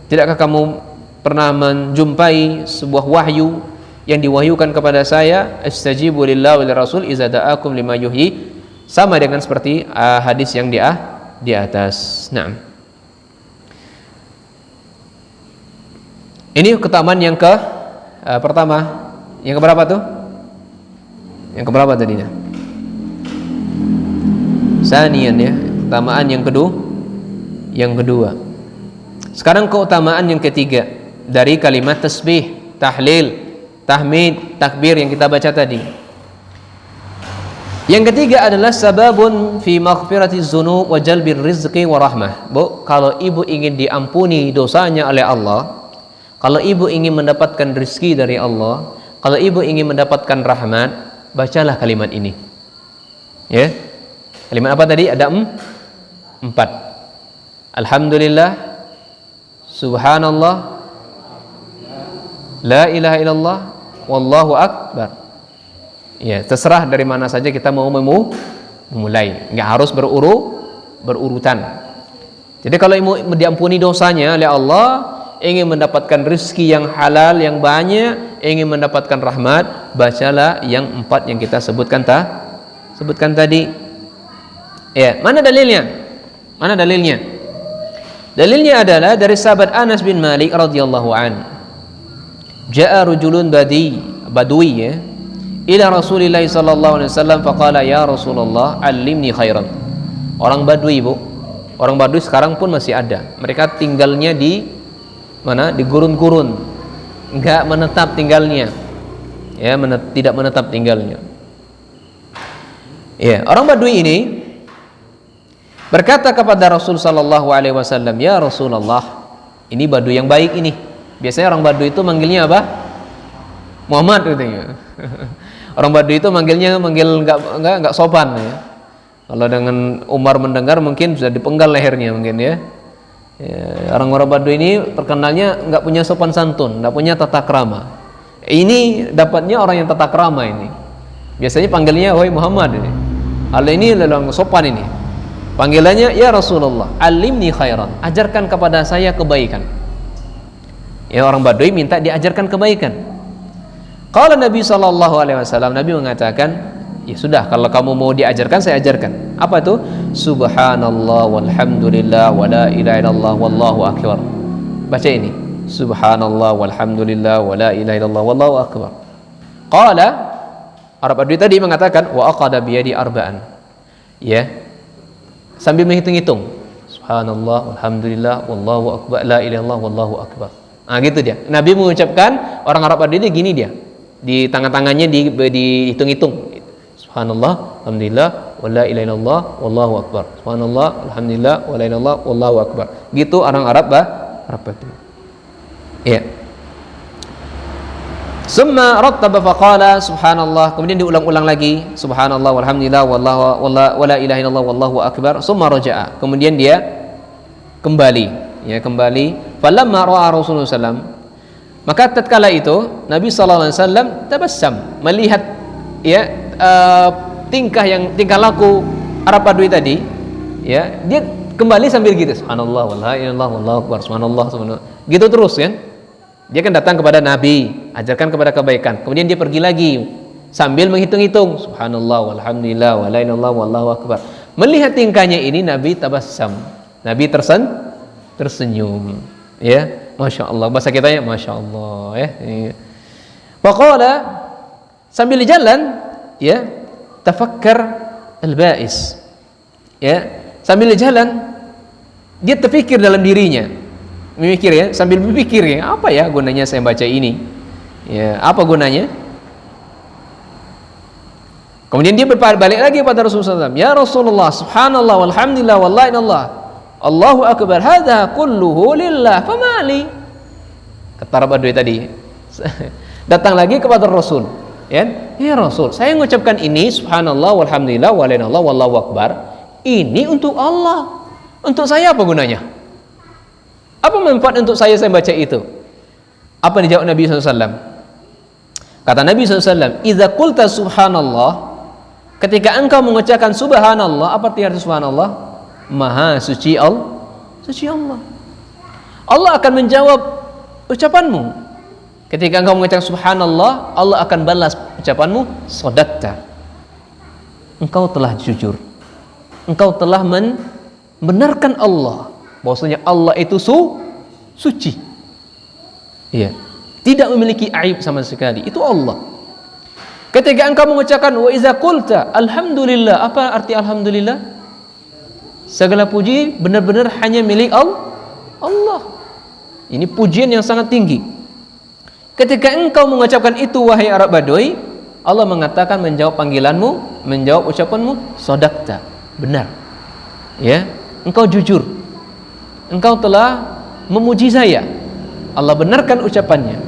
tidakkah kamu pernah menjumpai sebuah wahyu yang diwahyukan kepada saya, istajibu lillahi wa rasul iza da'akum lima yuhyi, sama dengan seperti hadis yang di atas. Nah, ini keutamaan yang pertama. Yang keberapa tuh? Yang keberapa tadinya? Sanian, ya, keutamaan yang kedua. Sekarang keutamaan yang ketiga dari kalimat tasbih, tahlil, tahmid, takbir yang kita baca tadi. Yang ketiga adalah sababun fi maghfiratiz dzunub wa jalbir rizqi wa rahmah. Bu, kalau ibu ingin diampuni dosanya oleh Allah, kalau ibu ingin mendapatkan rezeki dari Allah, kalau ibu ingin mendapatkan rahmat, bacalah kalimat ini. Ya. Kalimat apa tadi? Ada 4. Alhamdulillah, subhanallah, la ilaha illallah, wallahu akbar. Ya, terserah dari mana saja kita mau memulai. Enggak harus berurutan. Jadi kalau ibu diampuni dosanya oleh Allah, ingin mendapatkan rezeki yang halal yang banyak, ingin mendapatkan rahmat, bacalah yang 4 yang kita sebutkan tadi. Ya, mana dalilnya? Dalilnya adalah dari sahabat Anas bin Malik radhiyallahu an. Ja'a rajulun badui, ya, ila Rasulillah sallallahu alaihi wasallam faqala ya Rasulullah allimni khairan. Orang Badui, Bu. Orang Badui sekarang pun masih ada. Mereka tinggalnya di mana? Di gurun-gurun. Enggak menetap tinggalnya. Ya, tidak menetap tinggalnya. Ya, orang Badui ini berkata kepada Rasul sallallahu alaihi wasallam, ya Rasulullah, ini Badui yang baik ini. Biasanya orang Badui itu manggilnya apa? Muhammad katanya. Orang Badui itu manggil enggak sopan, ya. Kalau dengan Umar mendengar mungkin sudah dipenggal lehernya mungkin, ya. Ya, orang-orang Badui ini terkenalnya enggak punya sopan santun, enggak punya tata krama. Ini dapatnya orang yang tata krama ini. Biasanya panggilnya wahai Muhammad ini. Hal ini lelang sopan ini. Panggilannya, ya Rasulullah, alimni khairan, ajarkan kepada saya kebaikan. Ya, orang Badui minta diajarkan kebaikan. Qala Nabi sallallahu alaihi wasallam, Nabi mengatakan, ya sudah, kalau kamu mau diajarkan, saya ajarkan. Apa itu? Subhanallah walhamdulillah wa la ilaha illallah wallahu akbar. Baca ini. Subhanallah walhamdulillah wa la ilaha illallah wallahu akbar. Qala, Arab Badui tadi mengatakan, wa aqada biyadi arba'an. Ya. Sambil menghitung-hitung. Subhanallah walhamdulillah wallahu akbar la ilaha illallah wallahu akbar. Nah, gitu dia. Nabi mengucapkan, orang Arab Badui ini gini dia. Di tangan-tangannya dihitung-hitung. Subhanallah, alhamdulillah, wa la ilaha illallah, wallahu akbar. Subhanallah, alhamdulillah, wa la ilaha illallah, wallahu akbar. Gitu orang Arab Badui. Ya. Summa rattaba faqala subhanallah, kemudian diulang-ulang lagi, subhanallah walhamdulillah wallahu wa la ilaha illallah wallahu akbar. Summa raja'a, kemudian dia kembali, ya, kembali. Falamma ra'a Rasulullah sallam, maka tatkala itu Nabi sallallahu alaihi wasallam tabassam, melihat, ya, tingkah laku Arab Badui tadi, ya, dia kembali sambil gitu, subhanallah wala ilaha illallah wallahu akbar, subhanallah, gitu terus kan. Dia kan datang kepada Nabi, ajarkan kepada kebaikan, kemudian dia pergi lagi sambil menghitung-hitung, subhanallah walhamdulillah wala ilaha illallah wallahu akbar. Melihat tingkahnya ini, Nabi tabassam, Nabi tersenyum, ya, masya Allah, bahasa kitanya masya Allah, ya. Faqala, sambil jalan, ya, tafakkar al-ba'is, ya, sambil jalan dia terpikir dalam dirinya, memikir, ya, sambil berpikir, ya, apa ya gunanya saya baca ini, ya, apa gunanya. Kemudian dia balik lagi pada Rasulullah SAW, ya Rasulullah, subhanallah walhamdulillah wallahi illallah Allahu akbar, hadza kulluhu lillah famali. Kata Arab Badui tadi, datang lagi kepada Rasul, ya Rasul, saya mengucapkan ini subhanallah walhamdulillah wa la ilaha illallah wallahu akbar, ini untuk Allah, untuk saya apa gunanya? Apa manfaat untuk saya baca itu? Apa dijawab Nabi SAW? Kata Nabi SAW, idza qulta subhanallah, ketika engkau mengucapkan subhanallah, apa arti subhanallah? Maha suci Allah, suci Allah. Allah akan menjawab ucapanmu. Ketika engkau mengucapkan subhanallah, Allah akan balas ucapanmu, shadaqta, engkau telah jujur, engkau telah membenarkan Allah, bahwasanya Allah itu suci, ya, tidak memiliki aib sama sekali, itu Allah. Ketika engkau mengucapkan wa iza qulta alhamdulillah, apa arti alhamdulillah? Segala puji benar-benar hanya milik Allah. Ini pujian yang sangat tinggi. Ketika engkau mengucapkan itu, wahai Arab Badui, Allah mengatakan, menjawab panggilanmu, menjawab ucapanmu, shadaqta, benar, ya, engkau jujur, engkau telah memuji saya. Allah benarkan ucapannya.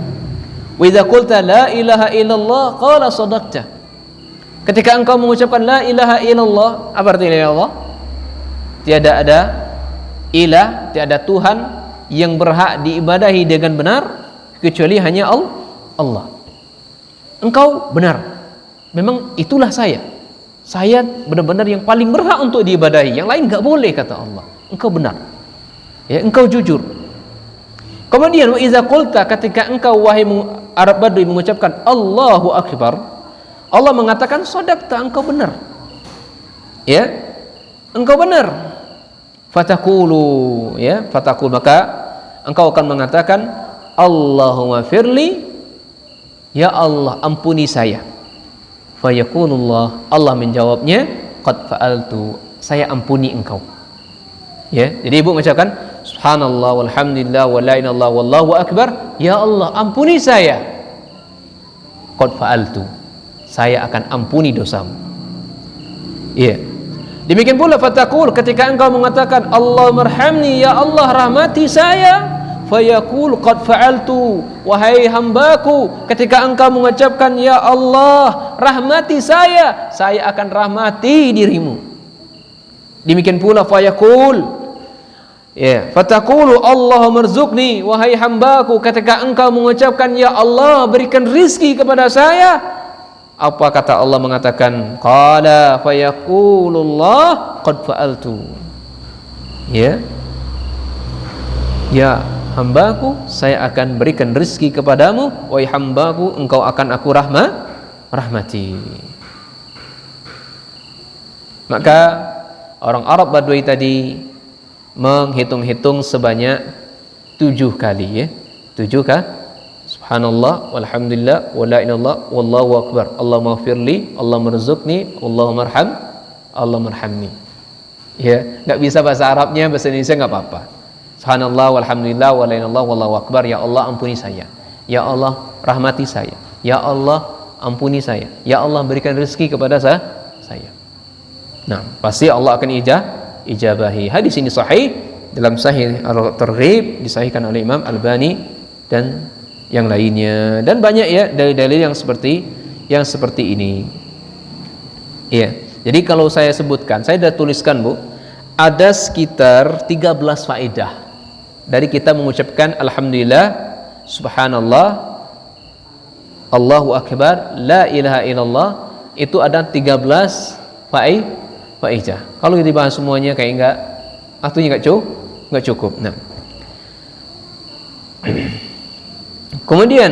Wa idza qulta la ilaha illallah qala shadaqta, ketika engkau mengucapkan la ilaha illallah, apa arti la ilaha illallah? Tiada ada ilah, tiada Tuhan yang berhak diibadahi dengan benar kecuali hanya Allah. Engkau benar, memang itulah saya benar-benar yang paling berhak untuk diibadahi, yang lain enggak boleh, kata Allah. Engkau benar, ya, engkau jujur. Kemudian wa iza qulta, ketika engkau wahai Arab Badui mengucapkan Allahu akbar, Allah mengatakan shadaqta, engkau benar, ya, engkau benar. Fatakulu, ya, fatakul, maka engkau akan mengatakan Allahumma firli, ya Allah ampuni saya. Fayakulullah, Allah menjawabnya, qad fa'altu, saya ampuni engkau, ya. Jadi ibu mengucapkan subhanallah walhamdulillah wa la ilaha illallah wallahu akbar, ya Allah ampuni saya, qad fa'altu, saya akan ampuni dosamu, ya. Demikian pula fatakul, ketika engkau mengatakan Allah marhamni, ya Allah rahmati saya, fayaqul qad fa'altu, wahai hambaku, ketika engkau mengucapkan ya Allah rahmati saya akan rahmati dirimu. Demikian pula fayaqul, ya, fatakulu Allahumma rzuqni, wahai hambaku, ketika engkau mengucapkan ya Allah berikan rizki kepada saya, apa kata Allah mengatakan, qala fayaqulullah qad fa'altu, Ya, ya hambaku, saya akan berikan rezeki kepadamu, wahai hambaku, engkau akan aku rahmati. Maka orang Arab Badui tadi menghitung-hitung sebanyak 7 kali, ya, 7 kali. Subhanallah, walhamdulillah, wala ilaha illallah, wallahu akbar. Allahumma firli, Allahumma rizukni, Allahumma arham, Allahumma arhamni. Ya, nggak bisa bahasa Arabnya, bahasa Indonesia nggak apa-apa. Subhanallah, walhamdulillah, wala ilaha illallah, wallahu akbar. Ya Allah, ampuni saya. Ya Allah, rahmati saya. Ya Allah, ampuni saya. Ya Allah, berikan rezeki kepada saya. Nah, pasti Allah akan ijabahi. Hadis ini sahih dalam Sahih Al-Targhib, disahihkan oleh Imam Albani dan yang lainnya, dan banyak ya dalil-dalil yang seperti ini. Iya. Jadi kalau saya sebutkan, saya sudah tuliskan, Bu, ada sekitar 13 faedah dari kita mengucapkan alhamdulillah, subhanallah, Allahu akbar, la ilaha illallah. Itu ada 13 faedah. Kalau kita bahas semuanya kayak waktunya enggak cukup. Nah. Kemudian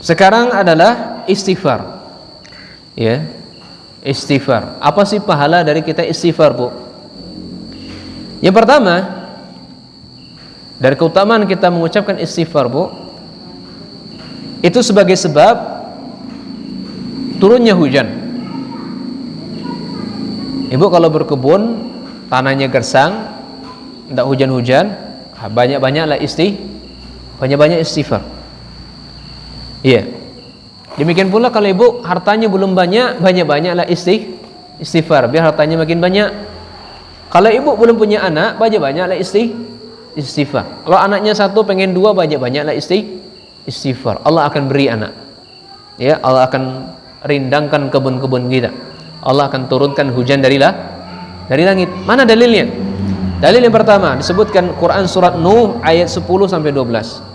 sekarang adalah istighfar. Ya. Istighfar. Apa sih pahala dari kita istighfar, Bu? Yang pertama, dari keutamaan kita mengucapkan istighfar, Bu, itu sebagai sebab turunnya hujan. Ibu kalau berkebun, tanahnya gersang, tidak hujan-hujan, banyak-banyaklah istighfar. Iya. Demikian pula kalau ibu hartanya belum banyak, banyak-banyaklah istighfar, biar hartanya makin banyak. Kalau ibu belum punya anak, banyak-banyaklah istighfar. Kalau anaknya 1 pengen 2, banyak-banyaklah istighfar. Allah akan beri anak. Ya, Allah akan rindangkan kebun-kebun kita. Allah akan turunkan hujan dari langit. Mana dalilnya? Dalil yang pertama disebutkan Quran surat Nuh ayat 10 sampai 12.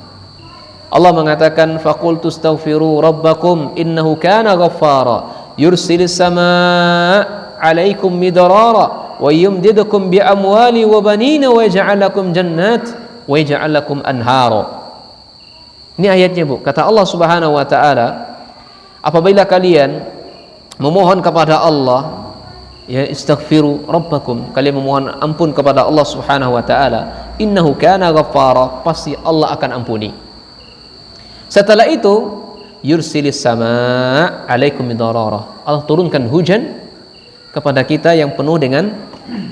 Allah mengatakan, faqultu astaghfiru rabbakum innahu kana ghaffara yursilis samaa 'alaikum midrara wa yumdidukum bi amwali wa banina wa yaj'al lakum jannat wa yaj'al lakum anhara. Ini ayatnya, Bu. Kata Allah Subhanahu wa taala, apabila kalian memohon kepada Allah, ya, istaghfiru rabbakum, kalian memohon ampun kepada Allah Subhanahu wa taala, innahu kana ghaffara, pasti Allah akan ampuni. Setelah itu, yursilis samaa 'alaikum midrara, Allah turunkan hujan kepada kita yang penuh dengan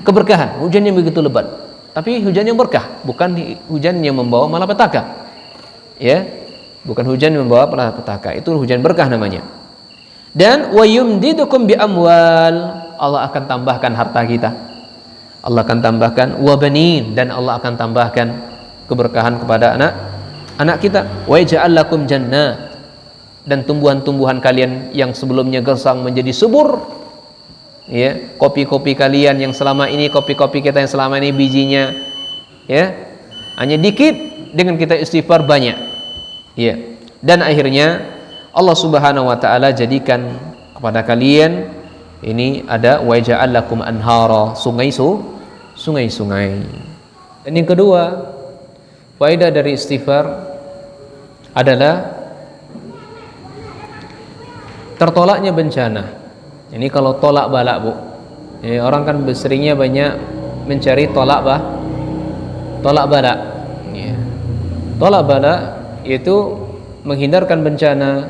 keberkahan. Hujan yang begitu lebat, tapi hujan yang berkah, bukan hujan yang membawa malapetaka. Ya, bukan hujan yang membawa malapetaka, itu hujan berkah namanya. Dan wa yumdidukum bi amwal, Allah akan tambahkan harta kita. Allah akan tambahkan wa banin, dan Allah akan tambahkan keberkahan kepada anak kita. Wa yaj'al lakum jannat, dan tumbuhan-tumbuhan kalian yang sebelumnya gersang menjadi subur. Ya, kopi-kopi kalian yang selama ini, kopi-kopi kita yang selama ini bijinya, ya, hanya dikit, dengan kita istighfar banyak. Ya. Dan akhirnya Allah Subhanahu wa taala jadikan kepada kalian ini ada wa ja'al lakum anhara, sungai-sungai. Dan yang kedua, faedah dari istighfar adalah tertolaknya bencana. Ini kalau tolak balak, Bu. Ini orang kan seringnya banyak mencari tolak balak. Ya. Tolak balak yaitu menghindarkan bencana,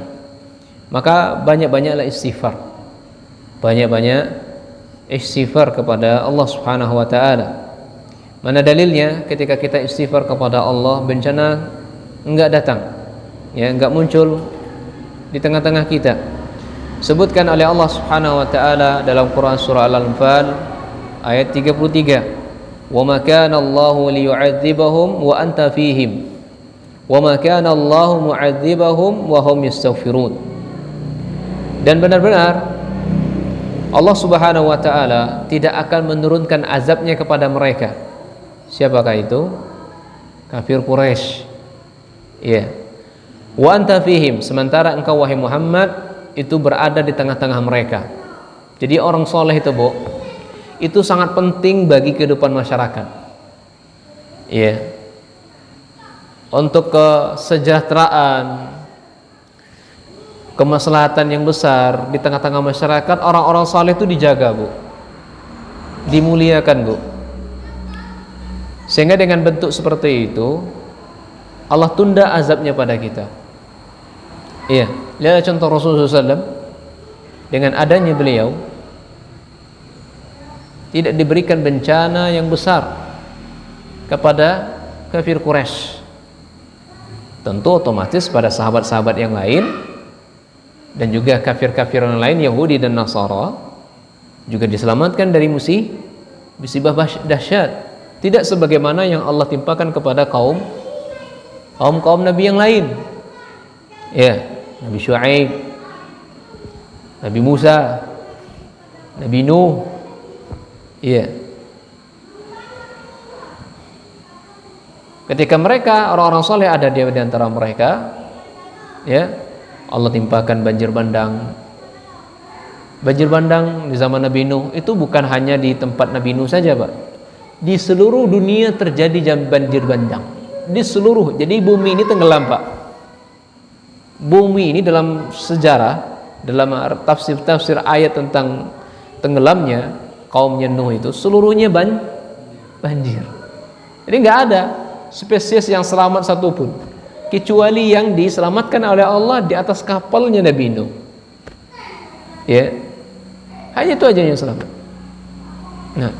maka banyak-banyaklah istighfar. Banyak-banyak istighfar kepada Allah Subhanahu wa taala. Mana dalilnya? Ketika kita istighfar kepada Allah, bencana enggak datang. Ya, enggak muncul di tengah-tengah kita. Sebutkan oleh Allah Subhanahu wa taala dalam Quran surah Al-Anfal ayat 33. Wa ma kana Allahu liyu'adzibahum wa anta fihim. Wa ma kana Allahu mu'adzibahum wa hum yastaghfirun. Dan benar-benar Allah Subhanahu wa taala tidak akan menurunkan azabnya kepada mereka. Siapakah itu? kafir Quraisy. Ya. Wa anta fihim, sementara engkau wahai Muhammad itu berada di tengah-tengah mereka. Jadi orang soleh itu, Bu, itu sangat penting bagi kehidupan masyarakat. Ya. Untuk kesejahteraan, kemaslahatan yang besar di tengah-tengah masyarakat, orang-orang soleh itu dijaga, Bu. Dimuliakan, Bu. Sehingga dengan bentuk seperti itu Allah tunda azabnya pada kita. Iya, lihat contoh Rasulullah SAW. Dengan adanya beliau tidak diberikan bencana yang besar kepada kafir Quraisy. Tentu otomatis pada sahabat-sahabat yang lain dan juga kafir-kafir yang lain, Yahudi dan Nasara, juga diselamatkan dari musibah dahsyat. Tidak sebagaimana yang Allah timpakan kepada kaum Nabi yang lain. Ya, Nabi Syuaib, Nabi Musa, Nabi Nuh. Ya. Ketika mereka orang-orang soleh ada di antara mereka, ya, Allah timpakan banjir bandang. Banjir bandang di zaman Nabi Nuh itu bukan hanya di tempat Nabi Nuh saja, Pak. Di seluruh dunia terjadi banjir bandang. Di seluruh, jadi bumi ini tenggelam, Pak. Bumi ini dalam sejarah, dalam tafsir ayat tentang tenggelamnya kaumnya Nuh itu seluruhnya banjir. Jadi nggak ada spesies yang selamat satupun kecuali yang diselamatkan oleh Allah di atas kapalnya Nabi Nuh. Ya, hanya itu aja yang selamat. Nah,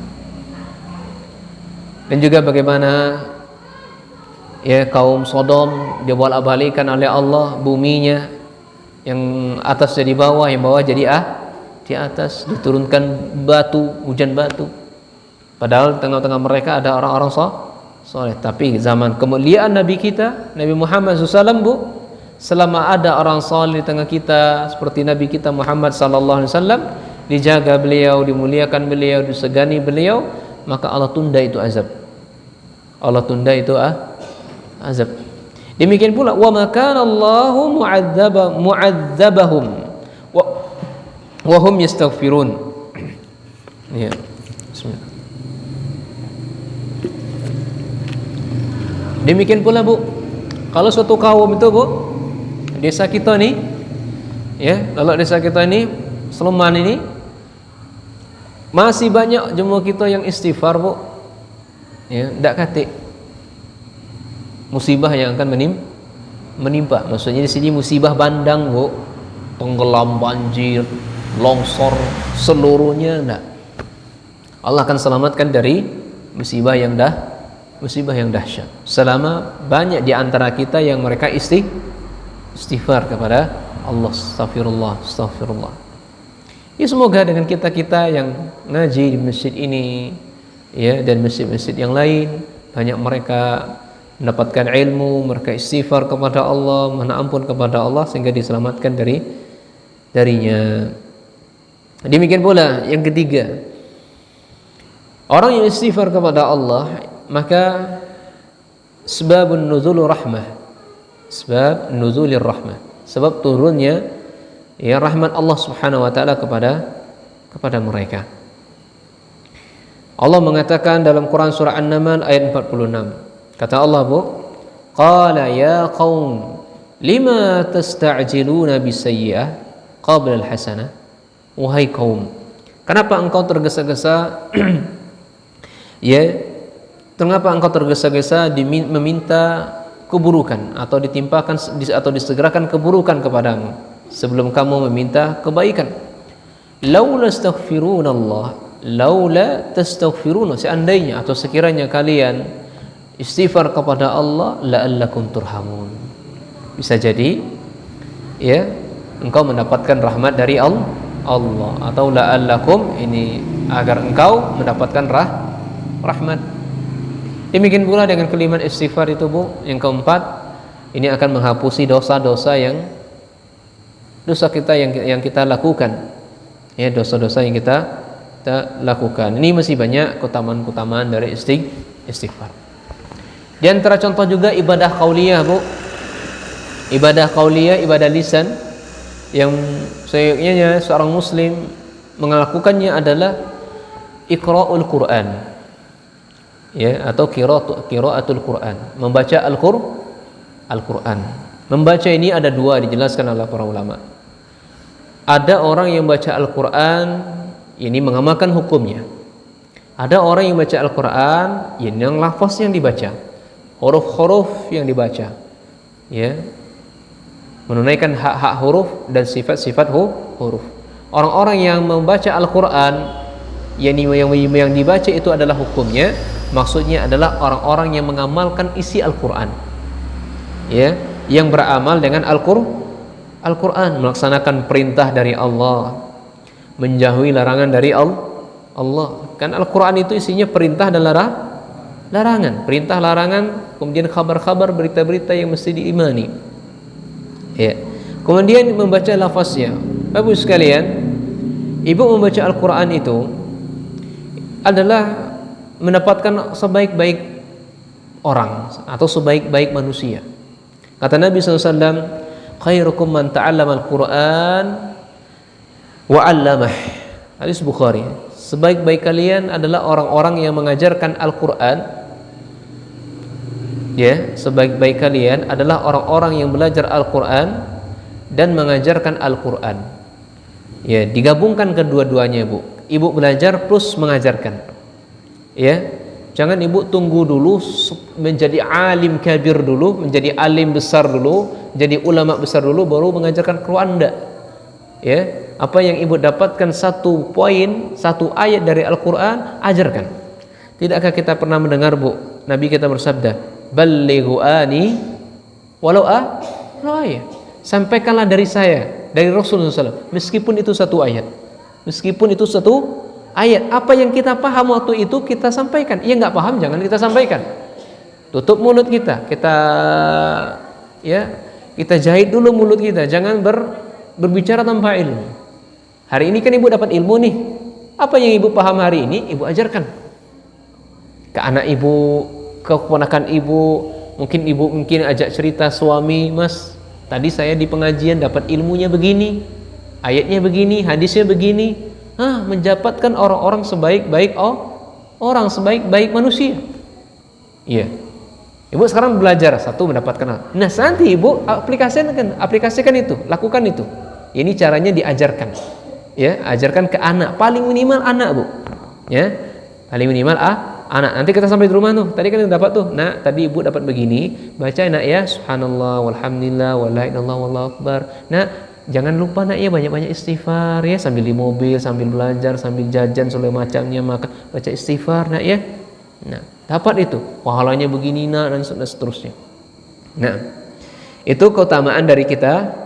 dan juga bagaimana ya kaum Sodom dibolak-balikan oleh Allah buminya, yang atas jadi bawah, yang bawah jadi di atas, diturunkan batu, hujan batu. Padahal tengah-tengah mereka ada orang-orang soleh. Tapi zaman kemuliaan Nabi kita, Nabi Muhammad SAW, Bu, selama ada orang soleh di tengah kita seperti Nabi kita Muhammad SAW, dijaga beliau, dimuliakan beliau, disegani beliau, maka Allah tunda itu azab. Allah tunda itu azab. Demikian pula wa ma kana Allahu mu'adzabahum wa hum yastaghfirun. Ya. Bismillah. Demikian pula, Bu, kalau suatu kaum itu, Bu, desa kita nih, ya, kalau desa kita ini Sleman ini masih banyak jemaah kita yang istighfar, Bu. Ya, ndak katik musibah yang akan menimpa. Maksudnya di sini musibah bandang, Bu, tenggelam, banjir, longsor, seluruhnya enggak. Allah akan selamatkan dari musibah yang dahsyat. Selama banyak di antara kita yang mereka istighfar kepada Allah, astagfirullah. Ya, semoga dengan kita yang ngaji di masjid ini, ya, dan masjid-masjid yang lain, banyak mereka mendapatkan ilmu, mereka istighfar kepada Allah, mohon ampun kepada Allah sehingga diselamatkan darinya. Demikian pula yang ketiga, orang yang istighfar kepada Allah, maka sebab nuzulir rahmah, sebab turunnya ya rahmat Allah Subhanahu wa taala kepada mereka. Allah mengatakan dalam Quran surah An-Naml ayat 46. Kata Allah, Bu, qala ya qaum lima tasta'jiluna bisayyi'ah qabla al-hasanah. Wahai kaum, kenapa engkau tergesa-gesa ya, kenapa engkau tergesa-gesa meminta keburukan atau ditimpakan atau disegerakan keburukan kepadamu sebelum kamu meminta kebaikan? Laula tastaghfiruna, seandainya atau sekiranya kalian istighfar kepada Allah, la'allakum turhamun, bisa jadi ya engkau mendapatkan rahmat dari Allah, atau la'allakum ini agar engkau mendapatkan rahmat. Demikian pula dengan kalimat istighfar itu, Bu, yang keempat, ini akan menghapusi dosa-dosa kita yang kita lakukan, ya, dosa-dosa yang kita lakukan. Ini masih banyak keutamaan dari istighfar. Di antara contoh juga ibadah qauliyah, Bu. Ibadah qauliyah, ibadah lisan yang seyogyanya seorang muslim melakukannya adalah iqra'ul Quran, ya, atau qiraatul Quran, membaca Al-Quran. Membaca ini ada dua, dijelaskan oleh para ulama. Ada orang yang baca Al-Quran, ini mengamalkan hukumnya. Ada orang yang baca Al-Quran, ini yang lafaz yang dibaca, huruf-huruf yang dibaca, ya, menunaikan hak-hak huruf dan sifat-sifat huruf. Orang-orang yang membaca Al-Quran, yang dibaca itu adalah hukumnya, maksudnya adalah orang-orang yang mengamalkan isi Al-Quran, ya, yang beramal dengan Al-Quran, melaksanakan perintah dari Allah, menjauhi larangan dari Allah. Kan Al-Quran itu isinya perintah dan larangan, perintah, larangan, kemudian kabar-kabar, berita-berita yang mesti diimani, ya. Kemudian membaca lafaznya. Bapak Ibu sekalian, ibu membaca Al-Quran itu adalah mendapatkan sebaik-baik orang atau sebaik-baik manusia. Kata Nabi SAW, khairukum man ta'allama al-Quran wa 'allamah. Hadis Bukhari. Sebaik-baik kalian adalah orang-orang yang mengajarkan Al-Quran. Ya, sebaik-baik kalian adalah orang-orang yang belajar Al-Quran dan mengajarkan Al-Quran. Ya, digabungkan kedua-duanya, Bu. Ibu belajar plus mengajarkan. Ya, jangan ibu tunggu dulu menjadi alim kabir dulu, menjadi alim besar dulu, jadi ulama besar dulu baru mengajarkan Quran. Enggak. Ya, apa yang ibu dapatkan satu poin, satu ayat dari Al-Quran, ajarkan. Tidakkah kita pernah mendengar, Bu, Nabi kita bersabda, ballighu ani walau ayat. Sampaikanlah dari saya, dari Rasulullah SAW, meskipun itu satu ayat, meskipun itu satu ayat. Apa yang kita paham waktu itu kita sampaikan. Iya, nggak paham jangan kita sampaikan. Tutup mulut kita, kita jahit dulu mulut kita, jangan berbicara tanpa ilmu. Hari ini kan ibu dapat ilmu nih. Apa yang ibu paham hari ini, ibu ajarkan ke anak ibu, ke keponakan ibu. Mungkin ajak cerita suami, Mas, tadi saya di pengajian dapat ilmunya begini, ayatnya begini, hadisnya begini. Mendapatkan orang-orang sebaik-baik orang, sebaik-baik manusia. Iya. Ibu sekarang belajar satu, mendapatkan. Nah, nanti ibu aplikasikan itu, lakukan itu. Ini caranya diajarkan. Ya, ajarkan ke anak, paling minimal anak, Bu. Ya. Paling minimal anak. Nanti kita sampai di rumah tuh. Tadi kan dapat tuh. Nah, tadi ibu dapat begini, baca nak ya, subhanallah walhamdulillah wala ilaha illallah wallahu akbar. Nah, jangan lupa nak ya, banyak-banyak istighfar ya, sambil di mobil, sambil belajar, sambil jajan segala macamnya, maka baca istighfar nak ya. Nah, dapat itu pahalanya begini nak, dan seterusnya. Nah, itu keutamaan dari kita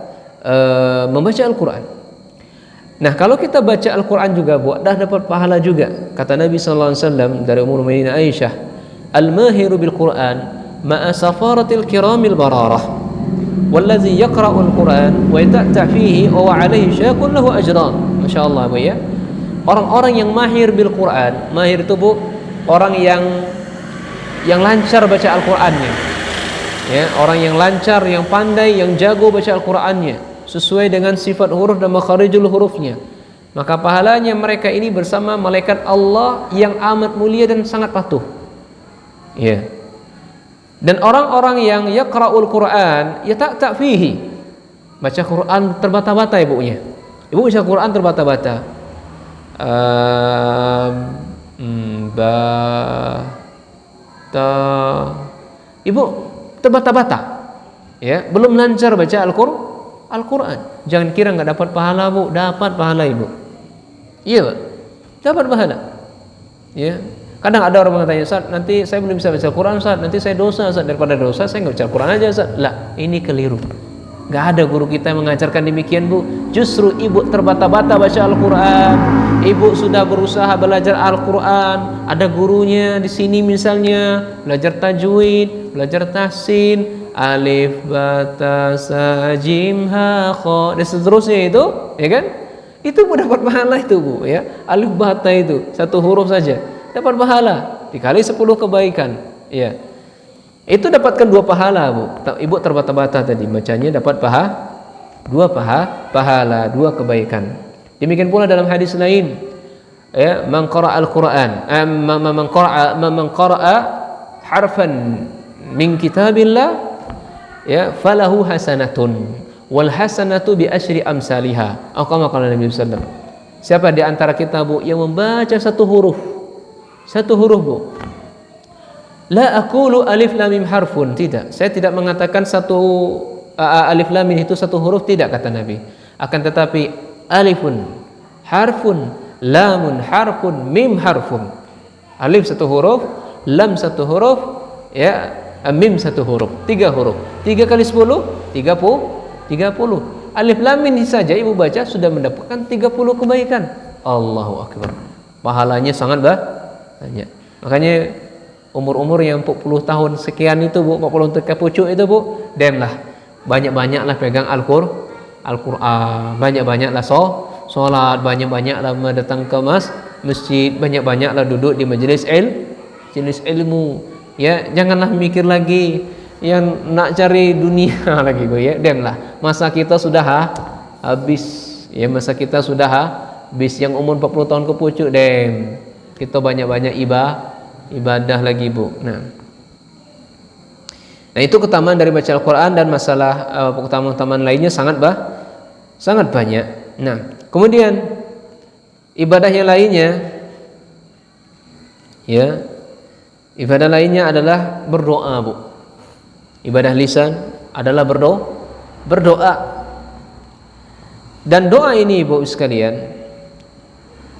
membaca Al-Quran. Nah, kalau kita baca Al-Quran juga, Bu, dapat pahala juga. Kata Nabi SAW dari Ummul Mukminin Aisyah, al-mahiru bil Quran ma'a safaratil kiramil bararah wallazi yaqra'ul Quran wa yata'ta fihi wa 'alaihi syaqun lahu ajran. Masyaallah, Bu, ya. Orang-orang yang mahir bil Quran, mahir itu, Bu, orang yang lancar baca Al-Qur'annya. Ya, orang yang lancar, yang pandai, yang jago baca Al-Qur'annya sesuai dengan sifat huruf dan makharijul hurufnya. Maka pahalanya mereka ini bersama malaikat Allah yang amat mulia dan sangat patuh. Ya. Dan orang-orang yang yaqra'ul Qur'an yata'ta fihi, baca Quran terbata-bata, ibunya. Ibu baca Quran terbata-bata. Ibu terbata-bata. Ya, belum lancar baca Al-Quran. Jangan kira nggak dapat pahala, Bu. Dapat pahala, Ibu. Iya, Pak. Dapat pahala. Ya. Kadang ada orang bertanya, Ustaz, nanti saya belum bisa baca Al-Quran, Ustaz. Nanti saya dosa, Ustaz. Daripada dosa, saya nggak baca Al-Quran aja, Ustaz. Lah, ini keliru. Nggak ada guru kita yang mengajarkan demikian, Bu. Justru ibu terbata-bata baca Al-Quran. Ibu sudah berusaha belajar Al-Quran. Ada gurunya di sini misalnya, belajar tajwid, belajar tahsin, alif, ba, ta, sa, jim, ha, kha, dan seterusnya itu, ya kan? Itu pun dapat pahala itu, Bu, ya. Alif, ba, ta itu satu huruf saja dapat pahala dikali 10 kebaikan, ya. Itu dapatkan 2 pahala, Bu. Ibu terbata-bata tadi bacanya dapat 2 pahala, 2 kebaikan. Demikian pula dalam hadis lain, ya, man qara'a al-Qur'an, man qara'a harfan min kitabillah, ya, falahu hasanatun wal hasanatu bi asyri amsalihha. Atau kama qala Nabi sallallahu alaihi wasallam. Siapa di antara kita, Bu, yang membaca satu huruf, Bu. La aqulu alif lam mim harfun, tidak. Saya tidak mengatakan alif lam mim itu satu huruf, tidak, kata Nabi. Akan tetapi alifun harfun, lamun harfun, mim harfun. Alif satu huruf, lam satu huruf, ya, mim satu huruf, 3 huruf. 3 kali 10 30. Alif lam mim saja ibu baca sudah mendapatkan 30 kebaikan. Allahu akbar. Pahalanya sangat banyak. Makanya umur-umur yang 40 tahun sekian itu, Bu, 40 tahun ke pucuk itu, Bu, demlah banyak-banyaklah pegang Al-Qur'an, banyak-banyaklah sholat, banyak-banyaklah datang ke masjid, banyak-banyaklah duduk di majelis ilmu, ya. Janganlah mikir lagi yang nak cari dunia lagi, Bu, ya. Demlah masa kita sudah habis, ya, masa kita sudah habis. Yang umur 40 tahun ke pucuk, kita banyak-banyak ibadah lagi, Bu. Nah, itu keutamaan dari baca Al-Quran, dan masalah keutamaan lainnya sangat banyak. Nah, kemudian ibadah yang lainnya, ya, ibadah lainnya adalah berdoa, Bu. Ibadah lisan adalah berdoa. Dan doa ini, Bu sekalian,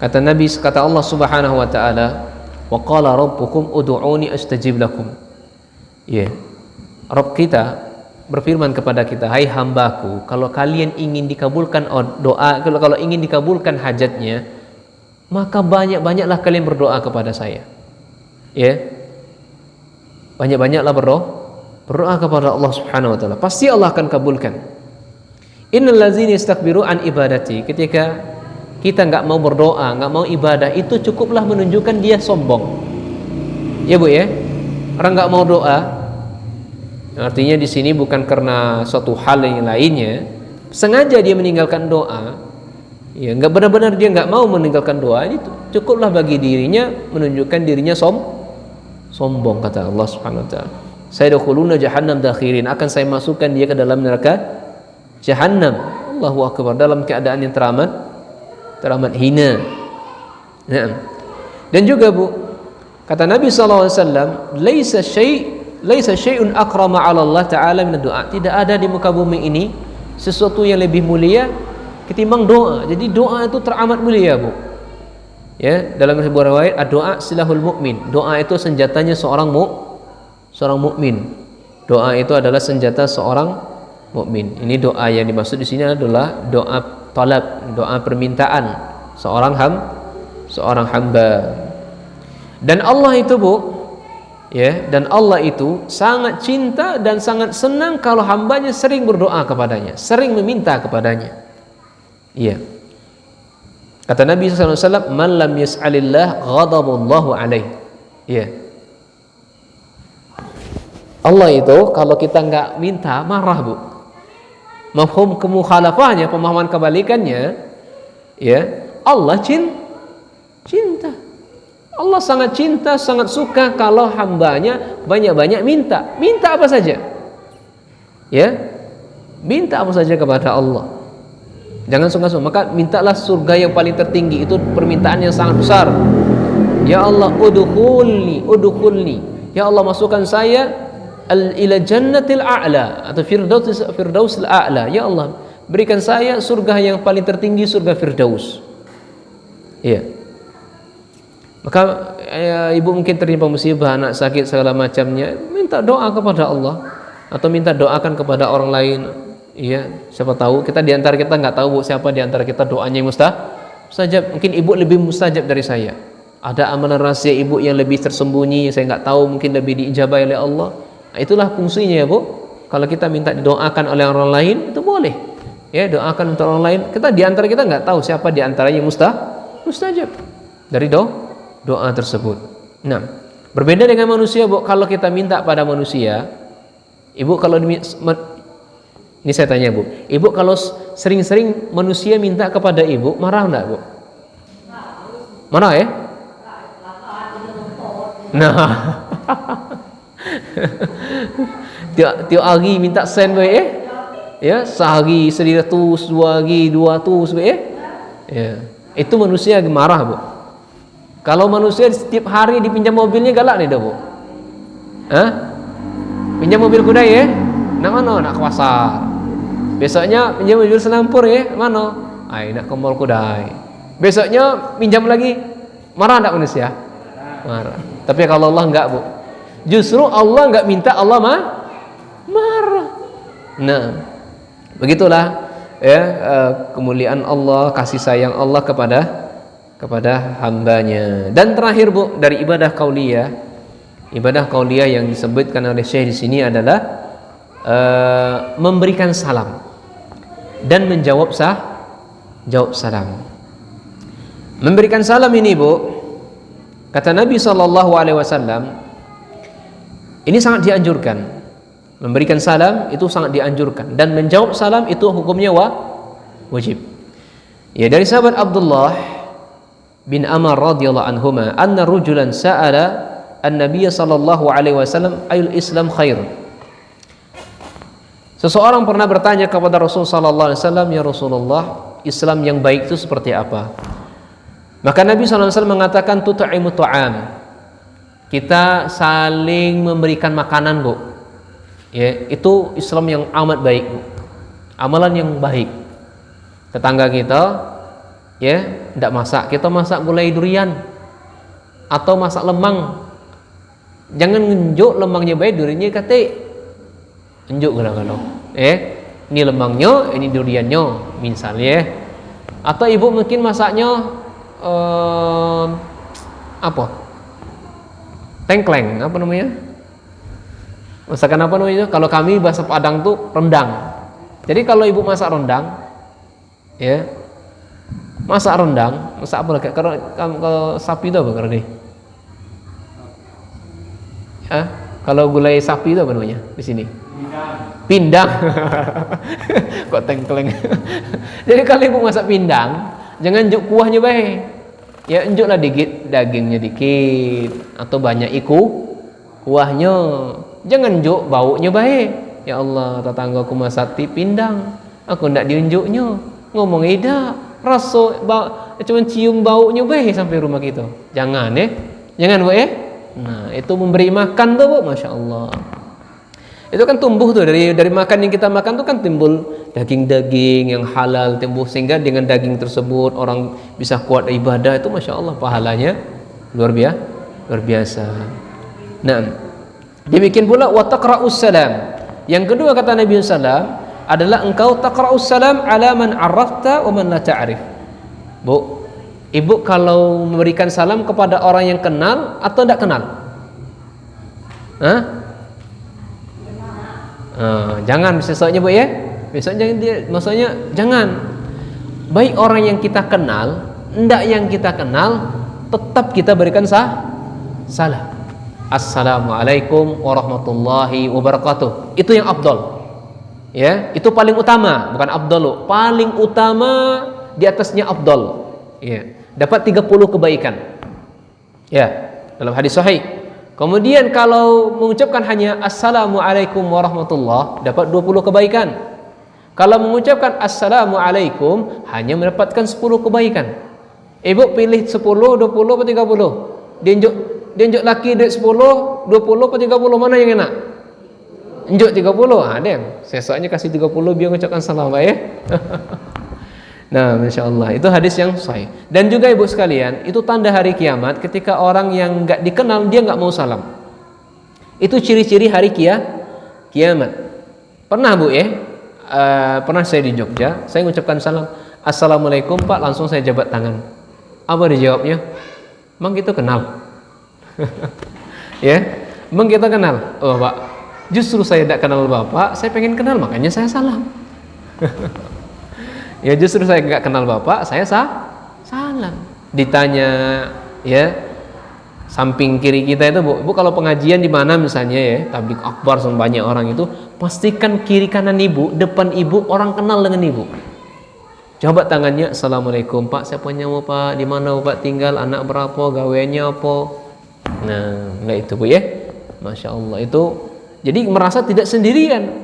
kata Allah Subhanahu wa taala, wa qala rabbukum ud'uni astajib lakum. Ya. Rabb kita berfirman kepada kita, hai hambaku, kalau kalian ingin dikabulkan doa, kalau ingin dikabulkan hajatnya, maka banyak-banyaklah kalian berdoa kepada saya. Ya. Banyak-banyaklah berdoa kepada Allah Subhanahu wa taala. Pasti Allah akan kabulkan. Innal ladzina yastakbiru an ibadati. Ketika kita enggak mau berdoa, enggak mau ibadah, itu cukuplah menunjukkan dia sombong. Ya, Bu, ya. Orang enggak mau doa, artinya di sini bukan karena suatu hal yang lainnya, sengaja dia meninggalkan doa, ya, enggak benar-benar dia enggak mau meninggalkan doa, ini cukuplah bagi dirinya menunjukkan dirinya sombong, kata Allah Subhanahu wa taala. Sayadkhuluna jahannam dakhirin, akan saya masukkan dia ke dalam neraka jahannam. Allahu akbar, dalam keadaan yang teramat hina. Nah, dan juga, Bu, kata Nabi sallallahu alaihi wasallam, laisa syai'un akrama 'ala Allah taala min doa. Tidak ada di muka bumi ini sesuatu yang lebih mulia ketimbang doa. Jadi doa itu teramat mulia, Bu. Ya, dalam sebuah riwayat, doa silahul mukmin. Doa itu senjatanya seorang mukmin. Doa itu adalah senjata seorang mukmin. Ini doa yang dimaksud di sini adalah doa talab, doa permintaan seorang hamba. Dan Allah itu, Bu, ya, dan Allah itu sangat cinta dan sangat senang kalau hambanya sering berdoa kepadanya, sering meminta kepadanya. Iya. Kata Nabi SAW, man lam yas'alillah ghadabullahu alaih. Iya. Allah itu kalau kita enggak minta, marah, Bu. Mafhum kemukhalafahnya, pemahaman kebalikannya, ya, Allah cinta. Allah sangat cinta, sangat suka kalau hambanya banyak-banyak minta. Minta apa saja, ya, minta apa saja kepada Allah. Jangan sungkan-sungkan. Maka mintalah surga yang paling tertinggi, itu permintaan yang sangat besar. Ya Allah, udkhulni. Ya Allah, masukkan saya ila jannatil a'la atau firdausil a'la. Ya Allah, berikan saya surga yang paling tertinggi, surga Firdaus. Iya. Maka ibu mungkin tertimpa musibah, anak sakit segala macamnya, minta doa kepada Allah atau minta doakan kepada orang lain. Iya, siapa tahu kita di antara kita enggak tahu, Bu, siapa di antara kita doanya yang mustajab. Mungkin ibu lebih mustajab dari saya. Ada amalan rahasia ibu yang lebih tersembunyi, saya enggak tahu, mungkin lebih diijabah oleh Allah. Nah, itulah fungsinya, ya, Bu. Kalau kita minta didoakan oleh orang lain, itu boleh. Ya, doakan untuk orang lain. Kita di antara kita enggak tahu siapa di antara yang mustajab dari doa tersebut. Nah, Berbeda dengan manusia, Bu. Kalau kita minta pada manusia, Ibu kalau ini saya tanya, Bu. Ibu kalau sering-sering manusia minta kepada Ibu, marah enggak, Bu? Marah ya? Nah. tiap hari minta sen baik ya, sehari 100, 2 hari 200 baik ya. Itu manusia marah, Bu. Kalau manusia setiap hari dipinjam mobilnya galak nih dah, Bu. Pinjam mobil kuda ya, nak mana? Nak ke pasar. Besoknya pinjam mobil senampur ya, mana? Nak ke mall kuda. Besoknya pinjam lagi, marah enggak manusia? Marah. Tapi kalau Allah enggak, Bu. Justru Allah enggak minta, Allah marah. Nah, begitulah ya, kemuliaan Allah, kasih sayang Allah kepada hambanya. Dan terakhir, Bu, dari ibadah qauliyah yang disebutkan oleh Syekh di sini adalah memberikan salam dan menjawab salam. Memberikan salam ini, Bu, kata Nabi SAW, ini sangat dianjurkan. Memberikan salam itu sangat dianjurkan, dan menjawab salam itu hukumnya wajib. Ya, dari sahabat Abdullah bin Amr radhiyallahu anhuma, anna rujulan sa'ala an-nabiy sallallahu alaihi wasallam ayul islam khair. Seseorang pernah bertanya kepada Rasul sallallahu alaihi wasallam, ya Rasulullah, Islam yang baik itu seperti apa? Maka Nabi sallallahu alaihi wasallam mengatakan, tut'imu ta'am. Kita saling memberikan makanan, Bu. Ya, itu Islam yang amat baik, Bu. Amalan yang baik. Tetangga kita ya tidak masak, kita masak gulai durian atau masak lemang. Jangan nunjuk lemangnya baik, duriannya katik. Tunjuk kadang-kadang. Ini lemangnya, ini duriannya, misalnya. Atau ibu mungkin masaknya apa? Tengkleng, apa namanya? Masakan apa namanya? Kalau kami bahasa Padang tuh rendang. Jadi kalau ibu masak rendang, ya, masak apa lagi? Kalau sapi itu apa kalau nih? Kalau gulai sapi itu apa namanya di sini? Pindang. Kok tengkleng? Jadi kalau ibu masak pindang, jangan juk kuahnya baik. Ya, unjuklah dikit dagingnya dikit atau banyak kuahnya. Jangan juk baunya baik. Ya Allah, tetanggaku masak pindang, aku ndak diunjuknya. Ngomong ida, rasa cuma cium baunya baik sampai rumah kita. Jangan jangan, Bu Nah, itu memberi makan tuh, Bu, Masya Allah. Itu kan tumbuh tuh dari makan yang kita makan tuh kan timbul daging-daging yang halal tumbuh, sehingga dengan daging tersebut orang bisa kuat ibadah. Itu Masya Allah pahalanya luar biasa. Nah, demikian pula wa taqra'us salam. Yang kedua kata Nabi sallam adalah engkau taqra'us salam ala man 'arafta wa man la ta'rif. Bu, ibu kalau memberikan salam kepada orang yang kenal atau tidak kenal? Jangan besoknya, Bu ya. Besoknya maksudnya jangan. Baik orang yang kita kenal, enggak yang kita kenal, tetap kita berikan salam. Assalamualaikum warahmatullahi wabarakatuh. Itu yang afdal. Ya, itu paling utama, bukan afdal, paling utama, di atasnya afdal. Ya, dapat 30 kebaikan. Ya, dalam hadis sahih. Kemudian kalau mengucapkan hanya assalamualaikum warahmatullah, dapat 20 kebaikan. Kalau mengucapkan assalamualaikum, hanya mendapatkan 10 kebaikan. Ibu pilih 10, 20 atau 30? Dia laki duit 10, 20 atau 30, mana yang enak? Unjuk 30. Ada. Sesoknya kasih 30 biar mengucapkan salam, ya. Nah, Masya Allah, itu hadis yang sahih. Dan juga ibu sekalian, itu tanda hari kiamat ketika orang yang nggak dikenal dia nggak mau salam. Itu ciri-ciri hari kiamat. Pernah, Bu ya? Pernah saya di Jogja, saya mengucapkan salam, assalamualaikum Pak, langsung saya jabat tangan. Apa dijawabnya? Emang kita kenal? Ya, emang kita kenal? Oh Pak, justru saya tidak kenal Bapak, saya pengen kenal, makanya saya salam. Ya, justru saya nggak kenal Bapak, saya salam. Ditanya, ya, Samping kiri kita itu Bu kalau pengajian di mana misalnya ya, tablik akbar sama banyak orang itu, pastikan kiri kanan Ibu, depan Ibu orang kenal dengan Ibu. Coba tangannya, Assalamualaikum Pak, siapa nyamu Pak, di mana Pak tinggal, anak berapa, gaweannya apa. Nah itu Bu ya, Masya Allah. Itu jadi merasa tidak sendirian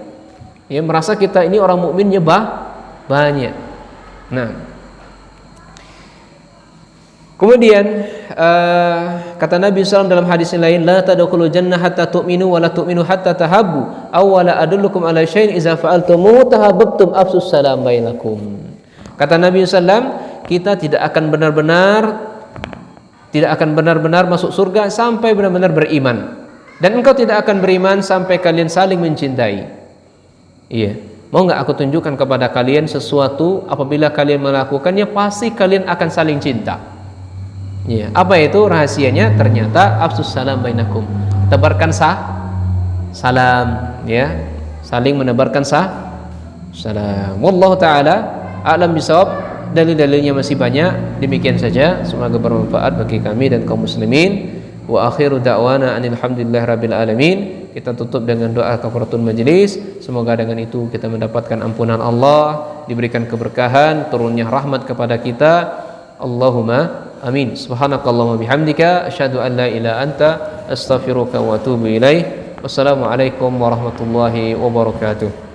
ya, merasa kita ini orang mukminnya banyak. Nah kemudian kata Nabi SAW dalam hadis yang lain, la tadkhulul jannah hatta tu'minu wa la tu'minu hatta tahabbu aw la adullukum ala syai'in idza fa'altumuhu tahabbtum afsus salam bainakum. Kata Nabi SAW, kita tidak akan benar-benar masuk surga sampai benar-benar beriman, dan engkau tidak akan beriman sampai kalian saling mencintai. Iya, mau nggak aku tunjukkan kepada kalian sesuatu, apabila kalian melakukannya pasti kalian akan saling cinta. Ya, apa itu rahasianya? Ternyata afsus salam bainakum, tebarkan salam, ya, saling menebarkan salam. Wallahu taala a'lam bisawab. Dalil-dalilnya masih banyak. Demikian saja, semoga bermanfaat bagi kami dan kaum muslimin. Wa akhiru da'wana anil hamdulillah rabbil alamin. Kita tutup dengan doa kafaratul majlis. Semoga dengan itu kita mendapatkan ampunan Allah, diberikan keberkahan, turunnya rahmat kepada kita. Allahumma amin. Subhanakallahumma bihamdika asyhadu an la ilaha anta astaghfiruka wa atubu ilaik. Wassalamualaikum warahmatullahi wabarakatuh.